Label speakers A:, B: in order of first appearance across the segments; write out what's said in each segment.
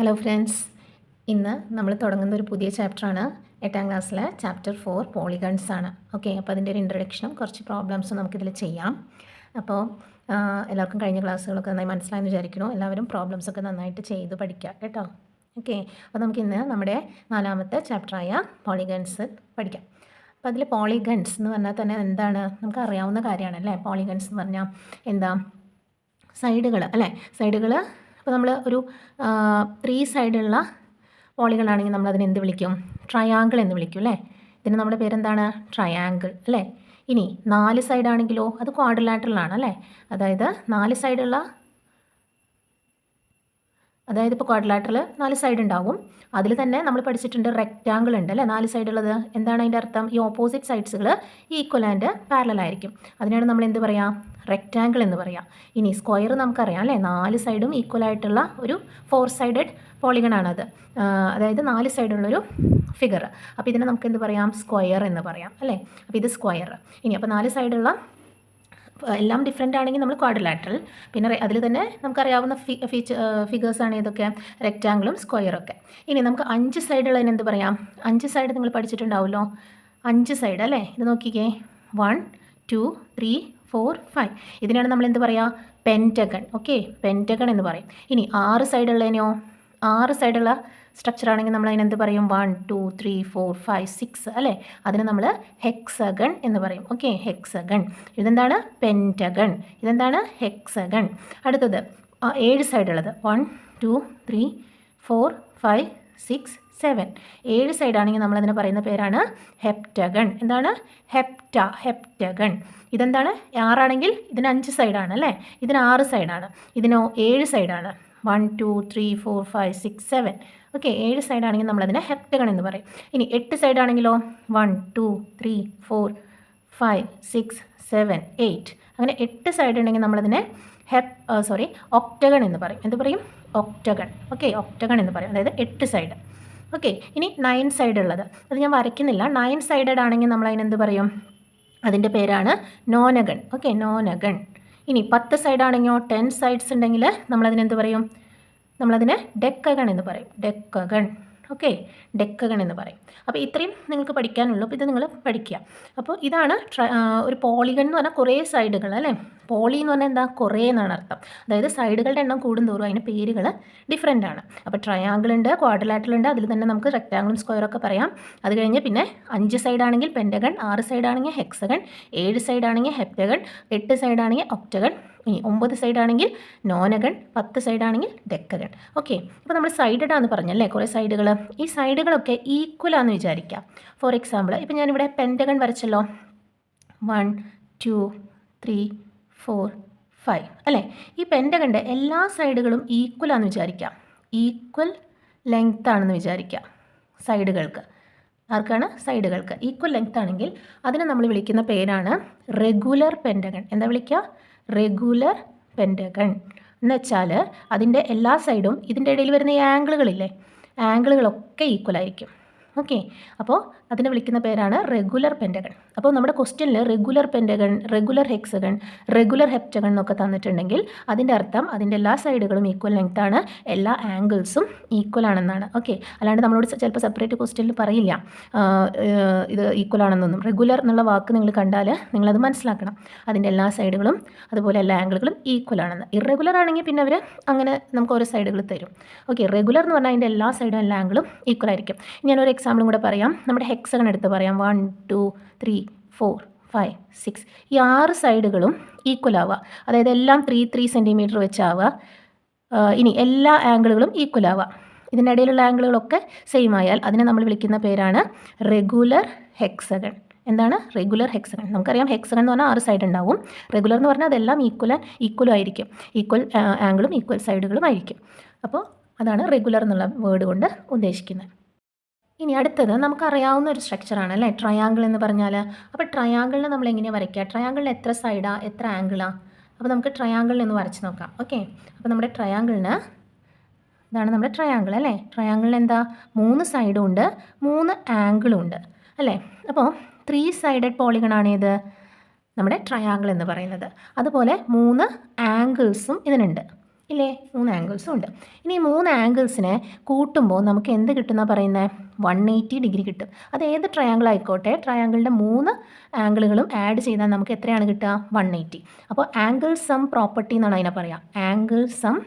A: Hello friends, ഇന്ന് നമ്മൾ തുടങ്ങുന്ന ഒരു പുതിയ ചാപ്റ്ററാണ്. 8ാം ക്ലാസ്സിലെ ചാപ്റ്റർ 4 പോളിഗൺസ് ആണ്. ഓക്കെ, അപ്പോൾ അതിൻ്റെ ഒരു ഇൻട്രൊഡക്ഷനും കുറച്ച് പ്രോബ്ലംസും നമുക്കിതിൽ ചെയ്യാം. അപ്പോൾ എല്ലാവർക്കും കഴിഞ്ഞ ക്ലാസ്സുകളൊക്കെ നന്നായി മനസ്സിലായെന്ന് വിചാരിക്കുന്നു. എല്ലാവരും പ്രോബ്ലംസൊക്കെ നന്നായിട്ട് ചെയ്ത് പഠിക്കുക കേട്ടോ. ഓക്കെ, അപ്പോൾ നമുക്കിന്ന് നമ്മുടെ 4ാമത്തെ ചാപ്റ്ററായ പോളിഗൺസ് പഠിക്കാം. അപ്പോൾ അതിൽ പോളിഗൺസ് എന്ന് പറഞ്ഞാൽ തന്നെ എന്താണ് നമുക്ക് അറിയാവുന്ന കാര്യമാണ് അല്ലേ. പോളിഗൺസ് എന്ന് പറഞ്ഞാൽ എന്താ, സൈഡുകൾ അല്ലേ. സൈഡുകൾ ഇപ്പോൾ നമ്മൾ ഒരു 3 സൈഡുള്ള പോളിഗണാണെങ്കിൽ നമ്മളതിനെ എന്ത് വിളിക്കും? ട്രയാങ്കിൾ എന്ന് വിളിക്കും അല്ലേ. ഇതിന് നമ്മുടെ പേരെന്താണ്? ട്രയാങ്കിൾ അല്ലേ. ഇനി 4 സൈഡാണെങ്കിലോ അത് ക്വാഡ്രിലാറ്ററലാണ് അല്ലേ. അതായത് 4 സൈഡുള്ള, അതായത് ഇപ്പോൾ ക്വാഡ്രിലാറ്ററൽ 4 സൈഡ് ഉണ്ടാവും. അതിൽ തന്നെ നമ്മൾ പഠിച്ചിട്ടുണ്ട് റെക്റ്റാങ്കിൾ ഉണ്ട് അല്ലേ, 4 സൈഡുള്ളത്. എന്താണ് അതിൻ്റെ അർത്ഥം? ഈ ഓപ്പോസിറ്റ് സൈഡ്സുകൾ ഈക്വൽ ആൻഡ് പാരലൽ ആയിരിക്കും. അതിനാണ് നമ്മൾ എന്ത് പറയാം? റെക്റ്റാങ്കിൾ എന്ന് പറയാം. ഇനി സ്ക്വയർ നമുക്കറിയാം അല്ലേ, 4 സൈഡും ഈക്വൽ ആയിട്ടുള്ള ഒരു 4 സൈഡഡ് പോളിഗണാണത്. അതായത് 4 സൈഡുള്ളൊരു ഫിഗർ. അപ്പോൾ ഇതിനെ നമുക്ക് എന്ത് പറയാം? സ്ക്വയർ എന്ന് പറയാം അല്ലേ. അപ്പോൾ ഇത് സ്ക്വയർ. ഇനി അപ്പോൾ 4 സൈഡുള്ള എല്ലാം ഡിഫറെൻ്റ് ആണെങ്കിൽ നമ്മൾ ക്വാഡ്രിലാറ്ററൽ. പിന്നെ അതിൽ തന്നെ നമുക്കറിയാവുന്ന ഫിഗേഴ്സാണ് ഏതൊക്കെ? റെക്റ്റാങ്കിളും സ്ക്വയറൊക്കെ. ഇനി നമുക്ക് 5 സൈഡുള്ളതിന് എന്ത് പറയാം? 5 സൈഡ് നിങ്ങൾ പഠിച്ചിട്ടുണ്ടാവുമല്ലോ, 5 സൈഡ് അല്ലേ. ഇത് നോക്കിക്കേ, 1 2 3 4 5. ഇതിനാണ് നമ്മൾ എന്ത് പറയുക? പെൻറ്റഗൺ. ഓക്കെ, പെൻറ്റഗൺ എന്ന് പറയും. ഇനി 6 സൈഡുള്ളതിനോ? 6 സൈഡുള്ള സ്ട്രക്ചർ ആണെങ്കിൽ നമ്മൾ അതിനെന്ത് പറയും? 1 2 3 4 5 6 അല്ലേ. അതിന് നമ്മൾ ഹെക്സഗൺ എന്ന് പറയും. Okay, hexagon. ഇതെന്താണ്? പെൻറ്റഗൺ. ഇതെന്താണ്? ഹെക്സഗൺ. അടുത്തത് 7 സൈഡുള്ളത് 1 2 3 4 5 6 7. 7 സൈഡാണെങ്കിൽ നമ്മളതിനെ പറയുന്ന പേരാണ് ഹെപ്റ്റഗൺ. എന്താണ്? ഹെപ്റ്റഗൺ. ഇതെന്താണ്? 6 ആണെങ്കിൽ ഇതിന് 5 സൈഡാണ് അല്ലേ, ഇതിന് 6 സൈഡാണ്. ഇതിനോ 7 സൈഡാണ്. 1 2 3 4 5 6 7. ഓക്കെ, 7 സൈഡാണെങ്കിൽ നമ്മളതിനെ ഹെപ്റ്റഗൺ എന്ന് പറയും. ഇനി 8 സൈഡാണെങ്കിലോ 1 2 3 4 5 6 7 8. അങ്ങനെ 8 സൈഡ് ഉണ്ടെങ്കിൽ നമ്മളതിനെ ഒക്ടഗൺ എന്ന് പറയും. എന്ത് പറയും? ഒക്ടഗൺ. ഓക്കെ, ഒക്ടഗൺ എന്ന് പറയും. അതായത് 8 സൈഡ്. ഓക്കെ, ഇനി 9 സൈഡ് ഉള്ളത്, അത് ഞാൻ വരയ്ക്കുന്നില്ല. 9 സൈഡഡ് ആണെങ്കിൽ നമ്മൾ അതിനെന്ത് പറയും? അതിൻ്റെ പേരാണ് നോനഗൺ. ഓക്കെ, നോനഗൺ. ഇനി 10 സൈഡാണെങ്കിലോ 10 സൈഡ്സ് ഉണ്ടെങ്കിൽ നമ്മളതിനെന്ത് പറയും? നമ്മളതിനെ ഡെക്കഗൺ എന്ന് പറയും. ഡെക്കഗൺ. ഓക്കെ, ഡെക്കഗൺ എന്ന് പറയും. അപ്പോൾ ഇത്രയും നിങ്ങൾക്ക് പഠിക്കാനുള്ളൂ. അപ്പോൾ ഇത് നിങ്ങൾ പഠിക്കുക. അപ്പോൾ ഇതാണ് ഒരു പോളിഗൺ എന്ന് പറഞ്ഞാൽ കുറേ സൈഡുകൾ അല്ലേ. പോളി എന്ന് പറഞ്ഞാൽ എന്താ? കുറേ എന്നാണ് അർത്ഥം. അതായത് സൈഡുകളുടെ എണ്ണം കൂടുന്തോറും അതിന് പേരുകൾ ഡിഫറെൻ്റ് ആണ്. അപ്പോൾ ട്രയാങ്കിൾ ഉണ്ട്, ക്വാഡ്രിലാറ്ററൽ ഉണ്ട്, അതിൽ തന്നെ നമുക്ക് റെക്റ്റാങ്കിളും സ്ക്വയറൊക്കെ പറയാം. അത് കഴിഞ്ഞ് പിന്നെ 5 സൈഡാണെങ്കിൽ പെൻറ്റഗൺ, 6 സൈഡാണെങ്കിൽ ഹെക്സഗൺ, 7 സൈഡാണെങ്കിൽ ഹെപ്റ്റഗൺ, 8 സൈഡാണെങ്കിൽ ഒക്ടഗൺ, ഇനി 9 സൈഡാണെങ്കിൽ നോനഗൺ, 10 സൈഡാണെങ്കിൽ ഡെക്കഗൺ. ഓക്കെ, അപ്പോൾ നമ്മൾ സൈഡഡാന്ന് പറഞ്ഞല്ലേ കുറേ സൈഡുകൾ. ഈ സൈഡുകളൊക്കെ ഈക്വലാന്ന് വിചാരിക്കാം. ഫോർ എക്സാമ്പിൾ, ഇപ്പോൾ ഞാനിവിടെ പെൻറ്റഗൺ വരച്ചല്ലോ, 1 2 3 4 5 അല്ലേ. ഈ പെൻറ്റഗണിൻ്റെ എല്ലാ സൈഡുകളും ഈക്വലാന്ന് വിചാരിക്കാം. ഈക്വൽ ലെങ്ത് ആണെന്ന് വിചാരിക്കാം സൈഡുകൾക്ക്. ആർക്കാണ്? സൈഡുകൾക്ക് ഈക്വൽ ലെങ്ത് ആണെങ്കിൽ അതിനെ നമ്മൾ വിളിക്കുന്ന പേരാണ് റെഗുലർ പെൻറ്റഗൺ. എന്താ വിളിക്കുക? Regular pentagon. എന്ന് വെച്ചാൽ അതിൻ്റെ എല്ലാ സൈഡും ഇതിൻ്റെ ഇടയിൽ വരുന്ന ഈ ആംഗിളുകളില്ലേ, ആംഗിളുകളൊക്കെ ഈക്വൽ ആയിരിക്കും. ഓക്കെ, അപ്പോൾ അതിനെ വിളിക്കുന്ന പേരാണ് റെഗുലർ പെൻറ്റഗൺ. അപ്പോൾ നമ്മുടെ ക്വസ്റ്റ്യനിൽ regular pentagon, regular hexagon, regular heptagon എന്നൊക്കെ തന്നിട്ടുണ്ടെങ്കിൽ അതിൻ്റെ അർത്ഥം അതിൻ്റെ എല്ലാ സൈഡുകളും ഈക്വൽ ലെങ്ത് ആണ്, എല്ലാ ആംഗിൾസും ഈക്വൽ ആണെന്നാണ്. ഓക്കെ, അല്ലാണ്ട് നമ്മളോട് ചിലപ്പോൾ സെപ്പറേറ്റ് ക്വസ്റ്റ്യനിൽ പറയില്ല ഇത് ഈക്വൽ ആണെന്നൊന്നും. റെഗുലർ എന്നുള്ള വാക്ക് നിങ്ങൾ കണ്ടാൽ നിങ്ങളത് മനസ്സിലാക്കണം. അതിൻ്റെ എല്ലാ സൈഡുകളും അതുപോലെ എല്ലാ ആംഗിളുകളും ഈക്വൽ ആണെന്ന്. ഇറഗുലർ ആണെങ്കിൽ പിന്നെ അവർ അങ്ങനെ നമുക്ക് ഓരോ സൈഡുകൾ തരും. ഓക്കെ, റെഗുലർ എന്ന് പറഞ്ഞാൽ അതിൻ്റെ എല്ലാ സൈഡും എല്ലാ ആംഗിളും ഈക്വൽ ആയിരിക്കും. ഞാനൊരു എക്സാമ്പിളും കൂടെ പറയാം. നമ്മുടെ ഹെക്സഗൺ എടുത്ത് പറയാം. 1 2 3 4 5 6. ഈ 6 സൈഡുകളും ഈക്വൽ ആവുക, അതായത് എല്ലാം 3 സെൻറ്റിമീറ്റർ വെച്ചാവുക. ഇനി എല്ലാ ആംഗിളുകളും ഈക്വൽ ആവുക. ഇതിനിടയിലുള്ള ആംഗിളുകളൊക്കെ സെയിം ആയാൽ അതിനെ നമ്മൾ വിളിക്കുന്ന പേരാണ് റെഗുലർ ഹെക്സഗൺ. എന്താണ്? Regular hexagon. നമുക്കറിയാം ഹെക്സഗൺ എന്ന് പറഞ്ഞാൽ 6 സൈഡ് ഉണ്ടാവും. റെഗുലർ എന്ന് പറഞ്ഞാൽ അതെല്ലാം ഈക്വലും ആയിരിക്കും. ഈക്വൽ ആംഗിളും ഈക്വൽ സൈഡുകളും ആയിരിക്കും. അപ്പോൾ അതാണ് റെഗുലർ എന്നുള്ള വേർഡ് കൊണ്ട് ഉദ്ദേശിക്കുന്നത്. ഇനി അടുത്തത് നമുക്കറിയാവുന്ന ഒരു സ്ട്രക്ചറാണ് അല്ലേ, ട്രയാങ്കിൾ എന്ന് പറഞ്ഞാൽ. അപ്പോൾ ട്രയാങ്കിളിനെ നമ്മൾ എങ്ങനെയാണ് വരയ്ക്കുക? ട്രയാങ്കിളിന് എത്ര സൈഡാണ്, എത്ര ആംഗിളാണ്? അപ്പോൾ നമുക്ക് ട്രയാങ്കിളിൽ ഒന്ന് വരച്ച് നോക്കാം. ഓക്കെ, അപ്പോൾ നമ്മുടെ ട്രയാങ്കിളിന് ഇതാണ് നമ്മുടെ ട്രയാങ്കിൾ അല്ലേ. ട്രയാങ്കിളിന് എന്താ? 3 സൈഡും ഉണ്ട്, 3 ആംഗിളും ഉണ്ട് അല്ലേ. അപ്പോൾ 3 സൈഡഡ് പോളിഗണാണ് ഇത് നമ്മുടെ ട്രയാങ്കിൾ എന്ന് പറയുന്നത്. അതുപോലെ 3 ആംഗിൾസും ഇതിനുണ്ട്. ഇല്ലേ? 3 ആംഗിൾസും ഉണ്ട്. ഇനി ഈ 3 ആംഗിൾസിനെ കൂട്ടുമ്പോൾ നമുക്ക് എന്ത് കിട്ടുമെന്നാണ് പറയുന്നത്? 180 ഡിഗ്രി കിട്ടും. അത് ഏത് ട്രയാങ്കിൾ ആയിക്കോട്ടെ, ട്രയാങ്കിളിൻ്റെ 3 ആംഗിളുകളും ആഡ് ചെയ്താൽ നമുക്ക് എത്രയാണ് കിട്ടുക? 180. അപ്പോൾ ആംഗിൾ സം പ്രോപ്പർട്ടി എന്നാണ് അതിനെ പറയുക. ആംഗിൾ സം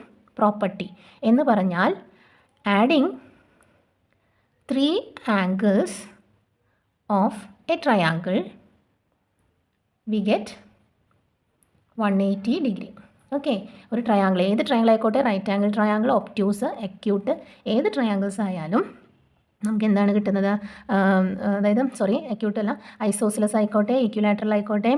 A: പ്രോപ്പർട്ടി എന്ന് പറഞ്ഞാൽ adding 3 angles of a triangle we get 180 degree. Okay, ഒരു ട്രയാങ്കിൾ, ഏത് ട്രയാങ്കിൾ ആയിക്കോട്ടെ, right angle triangle, obtuse, acute, ഏത് ട്രയാങ്കിൾസ് ആയാലും നമുക്ക് എന്താണ് കിട്ടുന്നത്? അതായത് അക്യൂട്ട് അല്ല, ഐസോസിലസ് ആയിക്കോട്ടെ, ഈക്വിലാറ്ററൽ ആയിക്കോട്ടെ,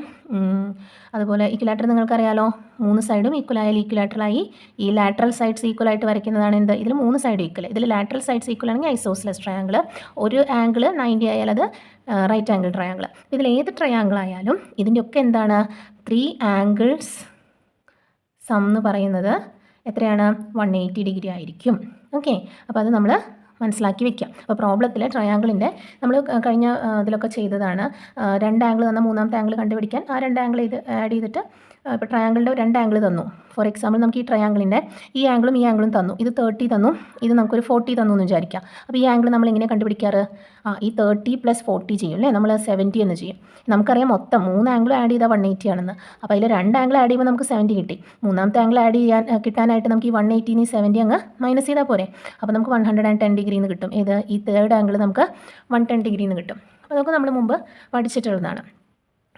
A: അതുപോലെ ഈക്വിലാറ്റർ നിങ്ങൾക്കറിയാലോ, 3 സൈഡും ഈക്വലായാൽ ഈക്വിലാറ്ററലായി. ഈ ലാറ്ററൽ സൈഡ്സ് ഈക്വലായിട്ട് വരയ്ക്കുന്നതാണ് എന്ത്? ഇതിൽ 3 സൈഡ് ഈക്വൽ, ഇതിൽ ലാറ്ററൽ സൈഡ്സ് ഈക്വൽ ആണെങ്കിൽ ഐസോസിലസ് ട്രയാങ്കിൾ. ഒരു ആംഗിൾ 90 ആയാൽ അത് റൈറ്റ് ആംഗിൾ ട്രയാങ്കിൾ. ഇതിൽ ഏത് ട്രയാങ്കിൾ ആയാലും ഇതിൻ്റെയൊക്കെ എന്താണ്? 3 ആംഗിൾസ് സം എന്ന് പറയുന്നത് എത്രയാണ്? 180 ഡിഗ്രി ആയിരിക്കും. ഓക്കെ, അപ്പോൾ അത് നമ്മൾ മനസ്സിലാക്കി വെക്കാം. അപ്പോൾ പ്രോബ്ലത്തിൽ ട്രയാങ്കിളിൻ്റെ നമ്മൾ കഴിഞ്ഞ ഇതിലൊക്കെ ചെയ്തതാണ്. 2 ആംഗിൾ തന്ന 3ാമത്തെ ആംഗിൾ കണ്ടുപിടിക്കാൻ ആ 2 ആംഗിൾ ഇത് ആഡ് ചെയ്തിട്ട്, ഇപ്പോൾ ട്രയാങ്കിളിൻ്റെ 2 ആംഗിൾ തന്നു. ഫോർ എക്സാമ്പിൾ നമുക്ക് ഈ ട്രയാങ്കിളിൻ്റെ ഈ ആംഗിളും തന്നു. ഇത് 30 തന്നു, ഇത് നമുക്കൊരു 40 തന്നു എന്ന് വിചാരിക്കാം. അപ്പോൾ ഈ ആംഗിൾ നമ്മൾ എങ്ങനെ കണ്ടുപിടിക്കാറ്? ഈ 30 + 40 ചെയ്യും അല്ലേ, നമ്മൾ 70 എന്ന് ചെയ്യും. നമുക്കറിയാം മൊത്തം 3 ആംഗിൾ ആഡ് ചെയ്താൽ 180 ആണെന്ന്. അപ്പോൾ അതിൽ 2 ആംഗിൾ ആഡ് ചെയ്യുമ്പോൾ നമുക്ക് 70 കിട്ടി. 3ാമത്തെ ആംഗിൾ ആഡ് കിട്ടാനായിട്ട് നമുക്ക് ഈ 180 70 അങ്ങ് മൈനസ് ചെയ്താൽ പോരെ. അപ്പോൾ നമുക്ക് 110 ഡിഗ്രി എന്ന് കിട്ടും. ഏത്? ഈ തേർഡ് ആംഗിൾ നമുക്ക് 110 ഡിഗ്രി എന്ന് കിട്ടും. അപ്പോൾ നമുക്ക് നമ്മൾ മുമ്പ് പഠിച്ചിട്ടുള്ളതാണ്.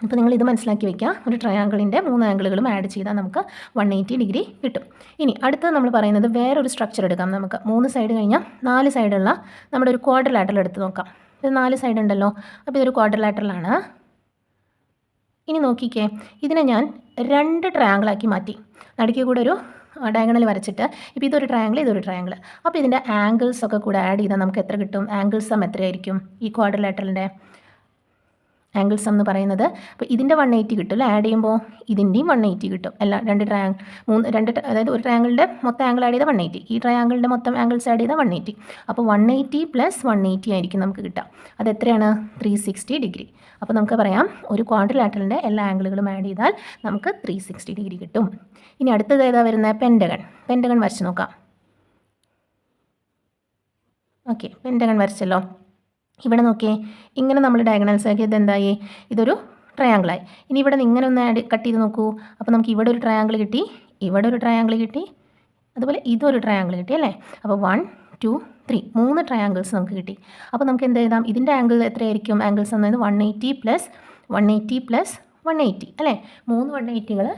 A: അപ്പോൾ നിങ്ങൾ ഇത് മനസ്സിലാക്കി വയ്ക്കുക. ഒരു ട്രയാങ്കിളിൻ്റെ 3 ആംഗിളുകളും ആഡ് ചെയ്താൽ നമുക്ക് 180 ഡിഗ്രി കിട്ടും. ഇനി അടുത്തത് നമ്മൾ പറയുന്നത് വേറൊരു സ്ട്രക്ചർ എടുക്കാം. നമുക്ക് 3 സൈഡ് കഴിഞ്ഞാൽ 4 സൈഡുള്ള നമ്മുടെ ഒരു ക്വാഡ്രിലാറ്ററൽ എടുത്ത് നോക്കാം. ഇത് 4 സൈഡ് ഉണ്ടല്ലോ, അപ്പോൾ ഇതൊരു ക്വാഡ്രിലാറ്ററലാണ്. ഇനി നോക്കിക്കേ, ഇതിനെ ഞാൻ 2 ട്രയാങ്കിളാക്കി മാറ്റി. നടുക്ക് കൂടെ ഒരു ഡയഗണൽ വരച്ചിട്ട്, ഇപ്പോൾ ഇതൊരു ട്രയാങ്കിൾ, ഇതൊരു ട്രയാങ്കിൾ. അപ്പോൾ ഇതിൻ്റെ ആംഗിൾസ് ഒക്കെ കൂടെ ആഡ് ചെയ്താൽ നമുക്ക് എത്ര കിട്ടും? ആംഗിൾ സം എത്രയായിരിക്കും? ഈ ക്വാഡ്രിലാറ്ററലിൻ്റെ ആംഗിൾ സം എന്ന് പറയുന്നത്, അപ്പോൾ ഇതിൻ്റെ 180 കിട്ടും അല്ലേ, ആഡ് ചെയ്യുമ്പോൾ ഇതിൻ്റെയും 180 കിട്ടും. എല്ലാം 2 അതായത് ഒരു ട്രയാങ്കിളിൻ്റെ മൊത്തം ആംഗിൾ ആഡ് ചെയ്താൽ 180, ഈ ട്രയാങ്കിളിൻ്റെ മൊത്തം ആംഗിൾസ് ആഡ് ചെയ്താൽ 180. അപ്പോൾ 180 + 180 ആയിരിക്കും നമുക്ക് കിട്ടുക. അത് എത്രയാണ്? 360 ഡിഗ്രി. അപ്പോൾ നമുക്ക് പറയാം, ഒരു ക്വാഡ്രിലാറ്ററലിൻ്റെ എല്ലാ ആംഗിളുകളും ആഡ് ചെയ്താൽ നമുക്ക് 360 ഡിഗ്രി കിട്ടും. ഇനി അടുത്തത് ഏതാ വരുന്നത്? പെൻറ്റഗൺ വരച്ച് നോക്കാം. ഓക്കെ, പെൻറ്റഗൺ വരച്ചല്ലോ. ഇവിടെ നോക്കിയേ, ഇങ്ങനെ നമ്മൾ ഡയഗണൽസ് ആക്കി ഇതെന്തായി? ഇതൊരു ട്രയാങ്കിളായി. ഇനി ഇവിടെ നിന്ന് ഇങ്ങനെ ഒന്ന് കട്ട് ചെയ്ത് നോക്കൂ. അപ്പോൾ നമുക്ക് ഇവിടെ ഒരു ട്രയാങ്കിൾ കിട്ടി, ഇവിടെ ഒരു ട്രയാങ്കിൾ കിട്ടി, അതുപോലെ ഇതൊരു ട്രയാങ്കിൾ കിട്ടി അല്ലേ. അപ്പോൾ 1 2 3 3 ട്രയാങ്കിൾസ് നമുക്ക് കിട്ടി. അപ്പോൾ നമുക്ക് എന്ത് എഴുതാം? ഇതിൻ്റെ ആംഗിൾ എത്രയായിരിക്കും? ആംഗിൾസ് എന്നത് 180 + 180 + 180 അല്ലേ. 3 180കൾ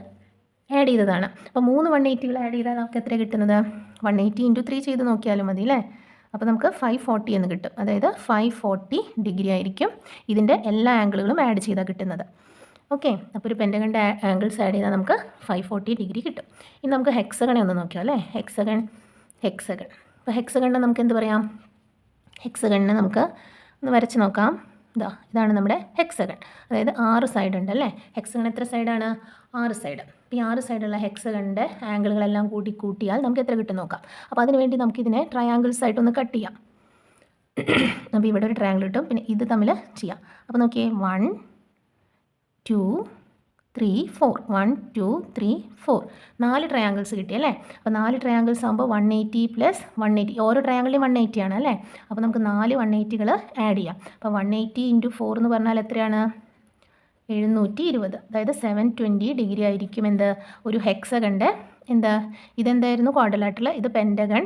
A: ആഡ് ചെയ്തതാണ്. അപ്പോൾ 3 180കൾ ആഡ് ചെയ്താൽ നമുക്ക് എത്ര കിട്ടുന്നത്? 180 × 3 ചെയ്ത് നോക്കിയാലും മതി അല്ലേ. അപ്പോൾ നമുക്ക് 540 എന്ന് കിട്ടും. അതായത് 540 ഡിഗ്രി ആയിരിക്കും ഇതിൻ്റെ എല്ലാ ആംഗിളുകളും ആഡ് ചെയ്താൽ കിട്ടുന്നത്. ഓക്കെ, അപ്പോൾ ഒരു പെൻറ്റഗണിൻ്റെ ആംഗിൾസ് ആഡ് ചെയ്താൽ നമുക്ക് 540 ഡിഗ്രി കിട്ടും. ഇനി നമുക്ക് ഹെക്സഗണെ ഒന്ന് നോക്കിയാൽ അല്ലേ. ഹെക്സഗൺ. അപ്പോൾ ഹെക്സഗണിനെ നമുക്ക് എന്ത് പറയാം? ഹെക്സഗണിനെ നമുക്ക് ഒന്ന് വരച്ച് നോക്കാം. ഇതാണ് നമ്മുടെ ഹെക്സഗൺ. അതായത് 6 സൈഡ് ഉണ്ട് അല്ലേ. ഹെക്സഗൺ എത്ര സൈഡാണ്? 6 സൈഡ്. അപ്പോൾ ഈ 6 സൈഡുള്ള ഹെക്സഗണിൻ്റെ ആംഗിളുകളെല്ലാം കൂട്ടിയാൽ നമുക്ക് എത്ര കിട്ടും നോക്കാം. അപ്പോൾ അതിനുവേണ്ടി നമുക്കിതിനെ ട്രയാങ്കിൾസ് ആയിട്ടൊന്ന് കട്ട് ചെയ്യാം. അപ്പോൾ ഇവിടെ ഒരു ട്രയാങ്കിൾ കിട്ടും, പിന്നെ ഇത് തമ്മിൽ ചെയ്യാം. അപ്പോൾ നോക്കിയേ, 1 2 3 4 1 2 3 4 4 ട്രയാങ്കിൾസ് കിട്ടി അല്ലേ. അപ്പോൾ 4 ട്രയാങ്കിൾസ് ആകുമ്പോൾ 180 + 180, ഓരോ ട്രയാങ്കിളിലും 180 ആണ് അല്ലേ. അപ്പോൾ നമുക്ക് 4 180കൾ ആഡ് ചെയ്യാം. അപ്പോൾ 180 × 4 എന്ന് പറഞ്ഞാൽ എത്രയാണ്? 720. അതായത് 720 ഡിഗ്രി ആയിരിക്കും എന്ത്? ഒരു ഹെക്സഗണിൻ്റെ ഇതെന്തായിരുന്നു? ക്വാഡ്രിലാറ്ററൽ. ഇത് പെൻറ്റഗൺ.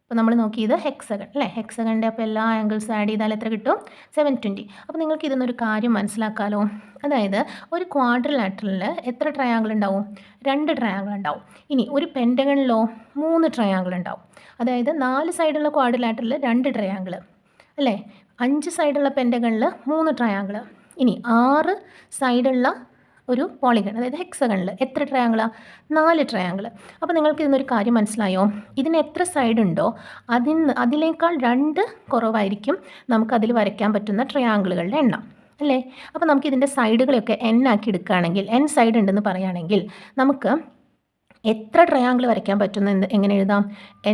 A: അപ്പോൾ നമ്മൾ നോക്കിയത് ഹെക്സഗൺ അല്ലേ. ഹെക്സഗണിൻ്റെ അപ്പോൾ എല്ലാ ആംഗിൾസ് ആഡ് ചെയ്താൽ എത്ര കിട്ടും? 720. അപ്പോൾ നിങ്ങൾക്ക് ഇതിന്നൊരു കാര്യം മനസ്സിലാക്കാമല്ലോ. അതായത് ഒരു ക്വാഡ്രിലാറ്ററലിൽ എത്ര ട്രയാങ്കിൾ ഉണ്ടാവും? 2 ട്രയാങ്കിൾ ഉണ്ടാവും. ഇനി ഒരു പെൻറ്റഗണിലോ 3 ട്രയാങ്കിൾ ഉണ്ടാവും. അതായത് 4 സൈഡുള്ള ക്വാഡ്രിലാറ്ററലിൽ 2 ട്രയാങ്കിൾ അല്ലേ. 5 സൈഡുള്ള പെൻറ്റഗണിൽ 3 ട്രയാങ്കിൾ. ഇനി 6 സൈഡുള്ള ഒരു പോളിഗൺ, അതായത് ഹെക്സഗണിൽ എത്ര ട്രയാങ്കിളാണ്? 4 ട്രയാങ്കിൾ. അപ്പോൾ നിങ്ങൾക്ക് ഇതിനൊരു കാര്യം മനസ്സിലായോ? ഇതിന് എത്ര സൈഡ് ഉണ്ടോ അതിനേക്കാൾ 2 കുറവായിരിക്കും നമുക്കതിൽ വരയ്ക്കാൻ പറ്റുന്ന ട്രയാങ്കിളുകളുടെ എണ്ണം അല്ലേ. അപ്പോൾ നമുക്കിതിൻ്റെ സൈഡുകളെയൊക്കെ n ആക്കി എടുക്കുകയാണെങ്കിൽ, n സൈഡ് ഉണ്ടെന്ന് പറയുകയാണെങ്കിൽ നമുക്ക് എത്ര ട്രയാങ്കിൾ വരയ്ക്കാൻ പറ്റുന്ന എങ്ങനെ എഴുതാം?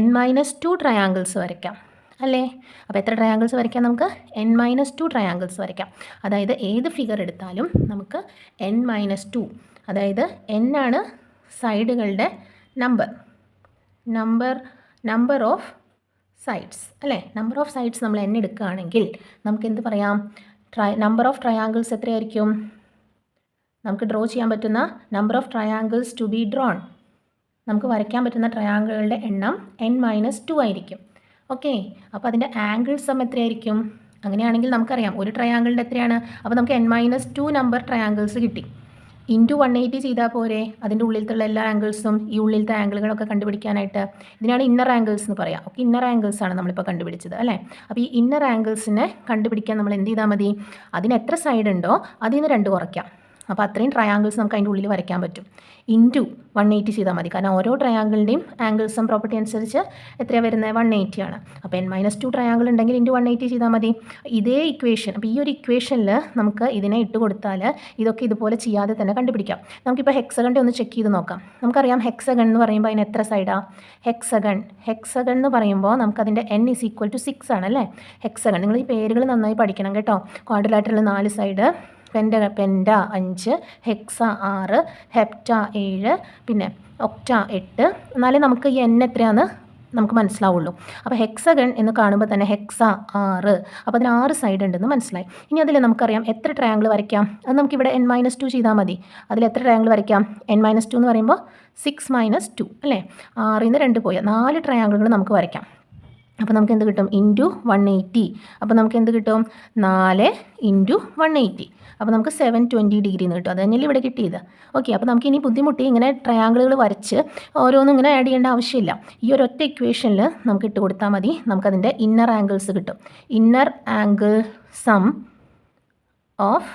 A: n-2 ട്രയാങ്കിൾസ് വരയ്ക്കാം അല്ലേ. അപ്പോൾ എത്ര ട്രയാങ്കിൾസ് വരയ്ക്കാം? നമുക്ക് n-2 ട്രയാങ്കിൾസ് വരയ്ക്കാം. അതായത് ഏത് ഫിഗർ എടുത്താലും നമുക്ക് n-2, അതായത് n ആണ് സൈഡുകളുടെ നമ്പർ ഓഫ് സൈഡ്സ് അല്ലേ. നമ്പർ ഓഫ് സൈഡ്സ് നമ്മൾ n എടുക്കുകയാണെങ്കിൽ നമുക്ക് എന്ത് പറയാം, നമ്പർ ഓഫ് ട്രയാങ്കിൾസ് എത്രയായിരിക്കും, നമുക്ക് ഡ്രോ ചെയ്യാൻ പറ്റുന്ന number of triangles to be drawn, നമുക്ക് വരയ്ക്കാൻ പറ്റുന്ന ട്രയാങ്കിളുകളുടെ എണ്ണം n-2 ആയിരിക്കും. ഓക്കെ, അപ്പോൾ അതിൻ്റെ ആംഗിൾ സം എത്രയായിരിക്കും, അങ്ങനെയാണെങ്കിൽ നമുക്കറിയാം ഒരു ട്രയാങ്കിളിൻ്റെ എത്രയാണ്, അപ്പോൾ നമുക്ക് n-2 നമ്പർ ട്രയാങ്കിൾസ് കിട്ടി. ഇൻറ്റു 180 ചെയ്താൽ പോരെ അതിൻ്റെ ഉള്ളിലത്തുള്ള എല്ലാ ആംഗിൾസും, ഈ ഉള്ളിലത്തെ ആംഗിളുകളൊക്കെ കണ്ടുപിടിക്കാനായിട്ട്. ഇതിനാണ് ഇന്നർ ആംഗിൾസ് എന്ന് പറയാം. ഓക്കെ, ഇന്നർ ആംഗിൾസ് ആണ് നമ്മളിപ്പോൾ കണ്ടുപിടിച്ചത് അല്ലേ. അപ്പോൾ ഈ ഇന്നർ ആംഗിൾസിനെ കണ്ടുപിടിക്കാൻ നമ്മൾ എന്ത് ചെയ്താൽ മതി, അതിന് എത്ര സൈഡ് ഉണ്ടോ അതിൽ നിന്ന് 2 കുറയ്ക്കാം. അപ്പോൾ അത്രയും ട്രയാങ്കിൾസ് നമുക്ക് അതിൻ്റെ ഉള്ളിൽ വരയ്ക്കാൻ പറ്റും. ഇൻറ്റു 180 ചെയ്താൽ മതി, കാരണം ഓരോ ട്രയാങ്കിളിൻ്റെയും ആംഗിൾസും പ്രോപ്പർട്ടി അനുസരിച്ച് എത്രയാണ് വരുന്നത്, 180 ആണ്. അപ്പോൾ n-2 ട്രയാങ്കിൾ ഉണ്ടെങ്കിൽ ഇൻറ്റു 180 ചെയ്താൽ മതി. ഇതേ ഇക്വേഷൻ, അപ്പോൾ ഈ ഒരു ഇക്വേഷനിൽ നമുക്ക് ഇതിനെ ഇട്ട് കൊടുത്താൽ ഇതൊക്കെ ഇതുപോലെ ചെയ്യാതെ തന്നെ കണ്ടുപിടിക്കാം. നമുക്കിപ്പോൾ ഹെക്സഗണിൻ്റെ ഒന്ന് ചെക്ക് ചെയ്ത് നോക്കാം. നമുക്കറിയാം ഹെക്സഗൺ എന്ന് പറയുമ്പോൾ അതിന് എത്ര സൈഡാണ്, ഹെക്സഗൺ എന്ന് പറയുമ്പോൾ നമുക്കതിൻ്റെ n=6 ആണല്ലേ. ഹെക്സഗൺ, നിങ്ങൾ ഈ പേരുകൾ നന്നായി പഠിക്കണം കേട്ടോ. Quadrilateral 4 side, penta 5, Hexa 6, hepta 7, പിന്നെ ഒക്ട 8. എന്നാലേ നമുക്ക് ഈ n എത്രയാണെന്ന് നമുക്ക് മനസ്സിലാവുള്ളൂ. അപ്പോൾ ഹെക്സഗൺ എന്ന് കാണുമ്പോൾ തന്നെ ഹെക്സ 6, അപ്പോൾ അതിന് 6 സൈഡ് ഉണ്ടെന്ന് മനസ്സിലായി. ഇനി അതിൽ നമുക്കറിയാം എത്ര ട്രയാങ്കിൾ വരയ്ക്കാം, അത് നമുക്കിവിടെ n-2 ചെയ്താൽ മതി. അതിൽ എത്ര ട്രയാങ്കിൾ വരയ്ക്കാം, n-2 എന്ന് പറയുമ്പോൾ 6 - 2 അല്ലേ, 6ൽ നിന്ന് 2 പോയാൽ 4 ട്രയാങ്കിളുകൾ നമുക്ക് വരയ്ക്കാം. അപ്പോൾ നമുക്ക് എന്ത് കിട്ടും, ഇൻറ്റു 180. അപ്പോൾ നമുക്ക് എന്ത് കിട്ടും, 4 × 180. അപ്പോൾ നമുക്ക് 720 ഡിഗ്രി എന്ന് കിട്ടും. അത് തന്നെയല്ലേ ഇവിടെ കിട്ടിയത്. ഓക്കെ, അപ്പോൾ നമുക്ക് ഇനി ബുദ്ധിമുട്ടി ഇങ്ങനെ ട്രയാങ്കിളുകൾ വരച്ച് ഓരോന്നും ഇങ്ങനെ ആഡ് ചെയ്യേണ്ട ആവശ്യമില്ല. ഈ ഒരൊറ്റ ഇക്വേഷനിൽ നമുക്ക് ഇട്ട് കൊടുത്താൽ മതി, നമുക്കതിൻ്റെ ഇന്നർ ആംഗിൾസ് കിട്ടും. ഇന്നർ ആംഗിൾ സം ഓഫ്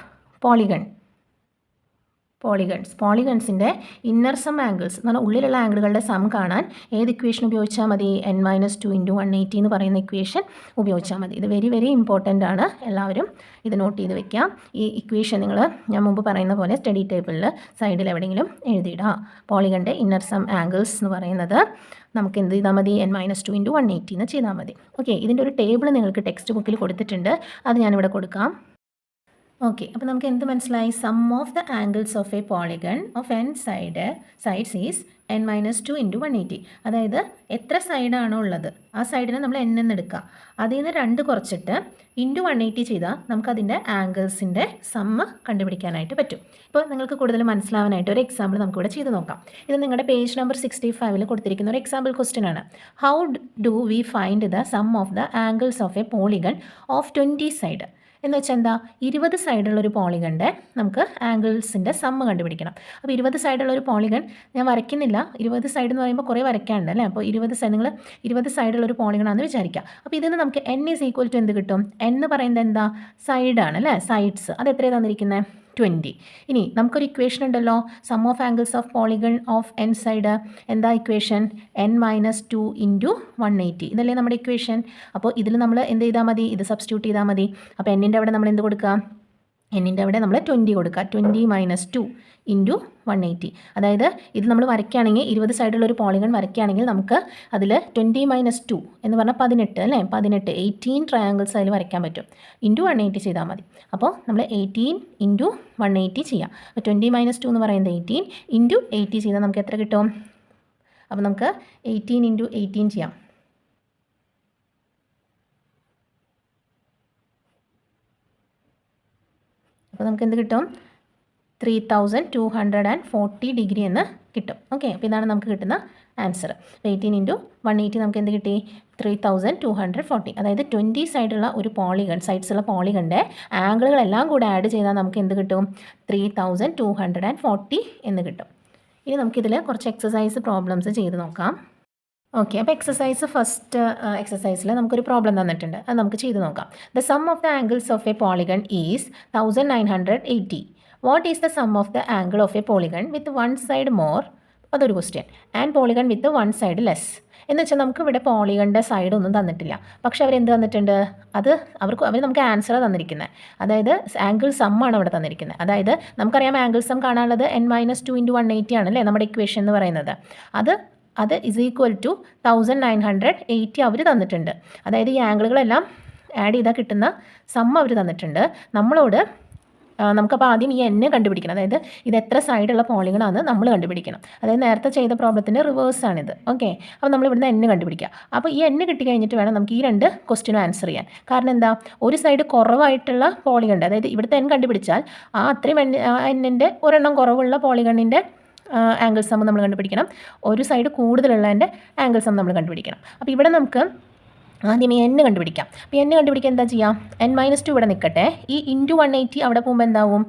A: പോളിഗൺസിൻ്റെ ഇന്നർ സം ആംഗിൾസ് എന്ന് പറഞ്ഞാൽ ഉള്ളിലുള്ള ആംഗിളുകളുടെ സം കാണാൻ ഏത് ഇക്വേഷൻ ഉപയോഗിച്ചാൽ മതി, n-2 × 180 എന്ന് പറയുന്ന ഇക്വേഷൻ ഉപയോഗിച്ചാൽ മതി. ഇത് വെരി വെരി ഇമ്പോർട്ടൻ്റ് ആണ്, എല്ലാവരും ഇത് നോട്ട് ചെയ്ത് വെക്കാം. ഈ ഇക്വേഷൻ നിങ്ങൾ ഞാൻ മുമ്പ് പറയുന്ന പോലെ സ്റ്റഡി ടേബിളിൽ സൈഡിൽ എവിടെയെങ്കിലും എഴുതിയിടുക. പോളിഗണിൻ്റെ ഇന്നർ സം ആംഗിൾസ് എന്ന് പറയുന്നത് നമുക്ക് എന്ത് ചെയ്താൽ മതി, n-2 × 180 എന്ന് ചെയ്താൽ മതി. ഓക്കെ, ഇതിൻ്റെ ഒരു ടേബിൾ നിങ്ങൾക്ക് ടെക്സ്റ്റ് ബുക്കിൽ കൊടുത്തിട്ടുണ്ട്, അത് ഞാനിവിടെ കൊടുക്കാം. ഓക്കെ, അപ്പോൾ നമുക്ക് എന്ത് മനസ്സിലായി, sum of the angles of a polygon of n sides is n-2 × 180. അതായത് എത്ര സൈഡാണോ ഉള്ളത് ആ സൈഡിനെ നമ്മൾ n എന്ന് എടുക്കുക, അതിൽ നിന്ന് 2 കുറച്ചിട്ട് ഇൻറ്റു 180 ചെയ്താൽ നമുക്കതിൻ്റെ ആംഗിൾസിൻ്റെ സമ്മ് കണ്ടുപിടിക്കാനായിട്ട് പറ്റും. ഇപ്പോൾ നിങ്ങൾക്ക് കൂടുതൽ മനസ്സിലാവാനായിട്ട് ഒരു എക്സാമ്പിൾ നമുക്കിവിടെ ചെയ്ത് നോക്കാം. ഇത് നിങ്ങളുടെ പേജ് നമ്പർ 65 കൊടുത്തിരിക്കുന്ന ഒരു എക്സാമ്പിൾ ക്വസ്റ്റ്യൻ ആണ്. How do we find the sum of the angles of a polygon of 20 side എന്ന് വെച്ചാൽ എന്താ, 20 സൈഡുള്ളൊരു പോളിഗണിൻ്റെ നമുക്ക് ആംഗിൾസിൻ്റെ സമ്മ് കണ്ടുപിടിക്കണം. അപ്പോൾ 20 സൈഡുള്ളൊരു പോളിഗൺ ഞാൻ വരയ്ക്കുന്നില്ല, 20 സൈഡ് എന്ന് പറയുമ്പോൾ കുറേ വരയ്ക്കാനുണ്ട് അല്ലേ. അപ്പോൾ 20 സൈഡ്, നിങ്ങൾ 20 സൈഡുള്ളൊരു പോളിഗണാണെന്ന് വിചാരിക്കുക. അപ്പോൾ ഇതിന് നമുക്ക് n= എന്ത് കിട്ടും, n എന്ന് പറയുന്നത് എന്താ, സൈഡാണ് അല്ലേ, സൈഡ്സ്. അത് എത്രയാണ് തന്നിരിക്കുന്നത്, 20. ഇനി നമുക്കൊരു ഇക്വേഷൻ ഉണ്ടല്ലോ, sum of angles of polygon of n side. എന്താ ഇക്വേഷൻ, n-2 × 180. ഇതല്ലേ നമ്മുടെ ഇക്വേഷൻ. അപ്പോൾ ഇതിൽ നമ്മൾ എന്ത് ചെയ്താൽ മതി, ഇത് സബ്സ്റ്റിറ്റ്യൂട്ട് ചെയ്താൽ മതി. അപ്പോൾ n-ൻ്റെ അവിടെ നമ്മൾ എന്ത് കൊടുക്കുക, n-ൻ്റെ അവിടെ നമ്മൾ 20 കൊടുക്കുക, 20 - 2 × 180. അതായത് ഇത് നമ്മൾ വരയ്ക്കുകയാണെങ്കിൽ 20 സൈഡുള്ളൊരു പോളിഗൺ വരയ്ക്കുകയാണെങ്കിൽ നമുക്ക് അതിൽ 20 - 2 എന്ന് പറഞ്ഞാൽ 18 അല്ലേ, 18 ട്രയാങ്കിൾസ് അതിൽ വരയ്ക്കാൻ പറ്റും. × 180 ചെയ്താൽ മതി. അപ്പോൾ നമ്മൾ 18 × 180 ചെയ്യാം. അപ്പോൾ 20 - 2 എന്ന് പറയുന്നത് 18 × 80 ചെയ്താൽ നമുക്ക് എത്ര കിട്ടും, അപ്പോൾ നമുക്ക് 18 × 18 ചെയ്യാം. അപ്പോൾ നമുക്ക് എന്ത് കിട്ടും, 3240 ഡിഗ്രി എന്ന് കിട്ടും. ഓക്കെ, അപ്പോൾ ഇതാണ് നമുക്ക് കിട്ടുന്ന ആൻസർ. 18 × 180 നമുക്ക് എന്ത് കിട്ടി, 3240. അതായത് 20 സൈഡുള്ള ഒരു പോളിഗൺ, സൈഡ്സുള്ള പോളിഗണിൻ്റെ ആംഗിളുകളെല്ലാം കൂടെ ആഡ് ചെയ്താൽ നമുക്ക് എന്ത് കിട്ടും, 3240 എന്ന് കിട്ടും. ഇനി നമുക്കിതിൽ കുറച്ച് എക്സസൈസ് പ്രോബ്ലംസ് ചെയ്ത് നോക്കാം. ഓക്കെ, അപ്പോൾ ഫസ്റ്റ് എക്സസൈസിൽ നമുക്കൊരു പ്രോബ്ലം തന്നിട്ടുണ്ട്, അത് നമുക്ക് ചെയ്ത് നോക്കാം. The sum of the angles of a polygon is 1980. What is the sum of the angle of a polygon with 1 side more, അതൊരു question, and polygon with 1 side less. എന്ന് വെച്ചാൽ നമുക്ക് ഇവിടെ പോളിഗണിൻ്റെ സൈഡ് ഒന്നും തന്നിട്ടില്ല, പക്ഷെ അവരെന്ത് തന്നിട്ടുണ്ട്, അവർ നമുക്ക് ആൻസർ തന്നിരിക്കുന്നത്, അതായത് ആംഗിൾ സമ്മാണ് അവിടെ തന്നിരിക്കുന്നത്. അതായത് നമുക്കറിയാം ആംഗിൾ സം കാണാനുള്ളത് n-2 × 180 ആണല്ലേ നമ്മുടെ ഇക്വേഷൻ എന്ന് പറയുന്നത്. അത് = 1980 അവർ തന്നിട്ടുണ്ട്. അതായത് ഈ ആംഗിളുകളെല്ലാം ആഡ് ചെയ്താൽ കിട്ടുന്ന സം അവർ തന്നിട്ടുണ്ട്. നമ്മളോട് നമുക്കപ്പോൾ ആദ്യം ഈ n കണ്ടുപിടിക്കണം. അതായത് ഇത് എത്ര സൈഡുള്ള പോളിഗണാണെന്ന് നമ്മൾ കണ്ടുപിടിക്കണം. അതായത് നേരത്തെ ചെയ്ത പ്രോബ്ലത്തിൻ്റെ റിവേഴ്സാണിത്. ഓക്കെ, അപ്പോൾ നമ്മൾ ഇവിടുന്ന് n കണ്ടുപിടിക്കുക. അപ്പോൾ ഈ n കിട്ടി കഴിഞ്ഞിട്ട് വേണം നമുക്ക് ഈ 2 ക്വസ്റ്റ്യനും ആൻസർ ചെയ്യാൻ. കാരണം എന്താ, ഒരു സൈഡ് കുറവായിട്ടുള്ള പോളിഗൺ, അതായത് ഇവിടുത്തെ n കണ്ടുപിടിച്ചാൽ ആ അത്രയും n-ൻ്റെ ഒരെണ്ണം കുറവുള്ള പോളിഗണിൻ്റെ ആംഗിൾ സം നമ്മൾ കണ്ടുപിടിക്കണം. ഒരു സൈഡ് കൂടുതലുള്ളതിൻ്റെ ആംഗിൾ സം നമ്മൾ കണ്ടുപിടിക്കണം. അപ്പോൾ ഇവിടെ നമുക്ക് ആദ്യം ഈ n കണ്ടുപിടിക്കാം. അപ്പോൾ n കണ്ടുപിടിക്കാൻ എന്താ ചെയ്യാം, n-2 ഇവിടെ നിൽക്കട്ടെ. ഈ ഇൻറ്റു 180 അവിടെ പോകുമ്പോൾ എന്താവും,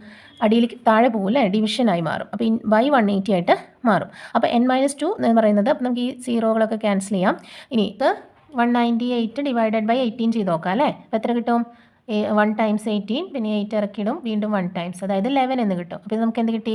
A: അടിയിൽ താഴെ പോകും അല്ലേ, ഡിവിഷനായി മാറും. അപ്പോൾ ബൈ 180 ആയിട്ട് മാറും. അപ്പോൾ n-2 എന്ന് പറയുന്നത്, അപ്പോൾ നമുക്ക് ഈ സീറോകളൊക്കെ ക്യാൻസൽ ചെയ്യാം. ഇനി ഇത് 198 ഡിവൈഡഡ് ബൈ 18 ചെയ്ത് നോക്കാം അല്ലേ. അപ്പോൾ എത്ര കിട്ടും, 1 ടൈംസ് 18, പിന്നെ 8 ഇറക്കിയിടും, വീണ്ടും 1 ടൈംസ്, അതായത് 11 എന്ന് കിട്ടും. അപ്പോൾ ഇത് നമുക്ക് എന്ത് കിട്ടി,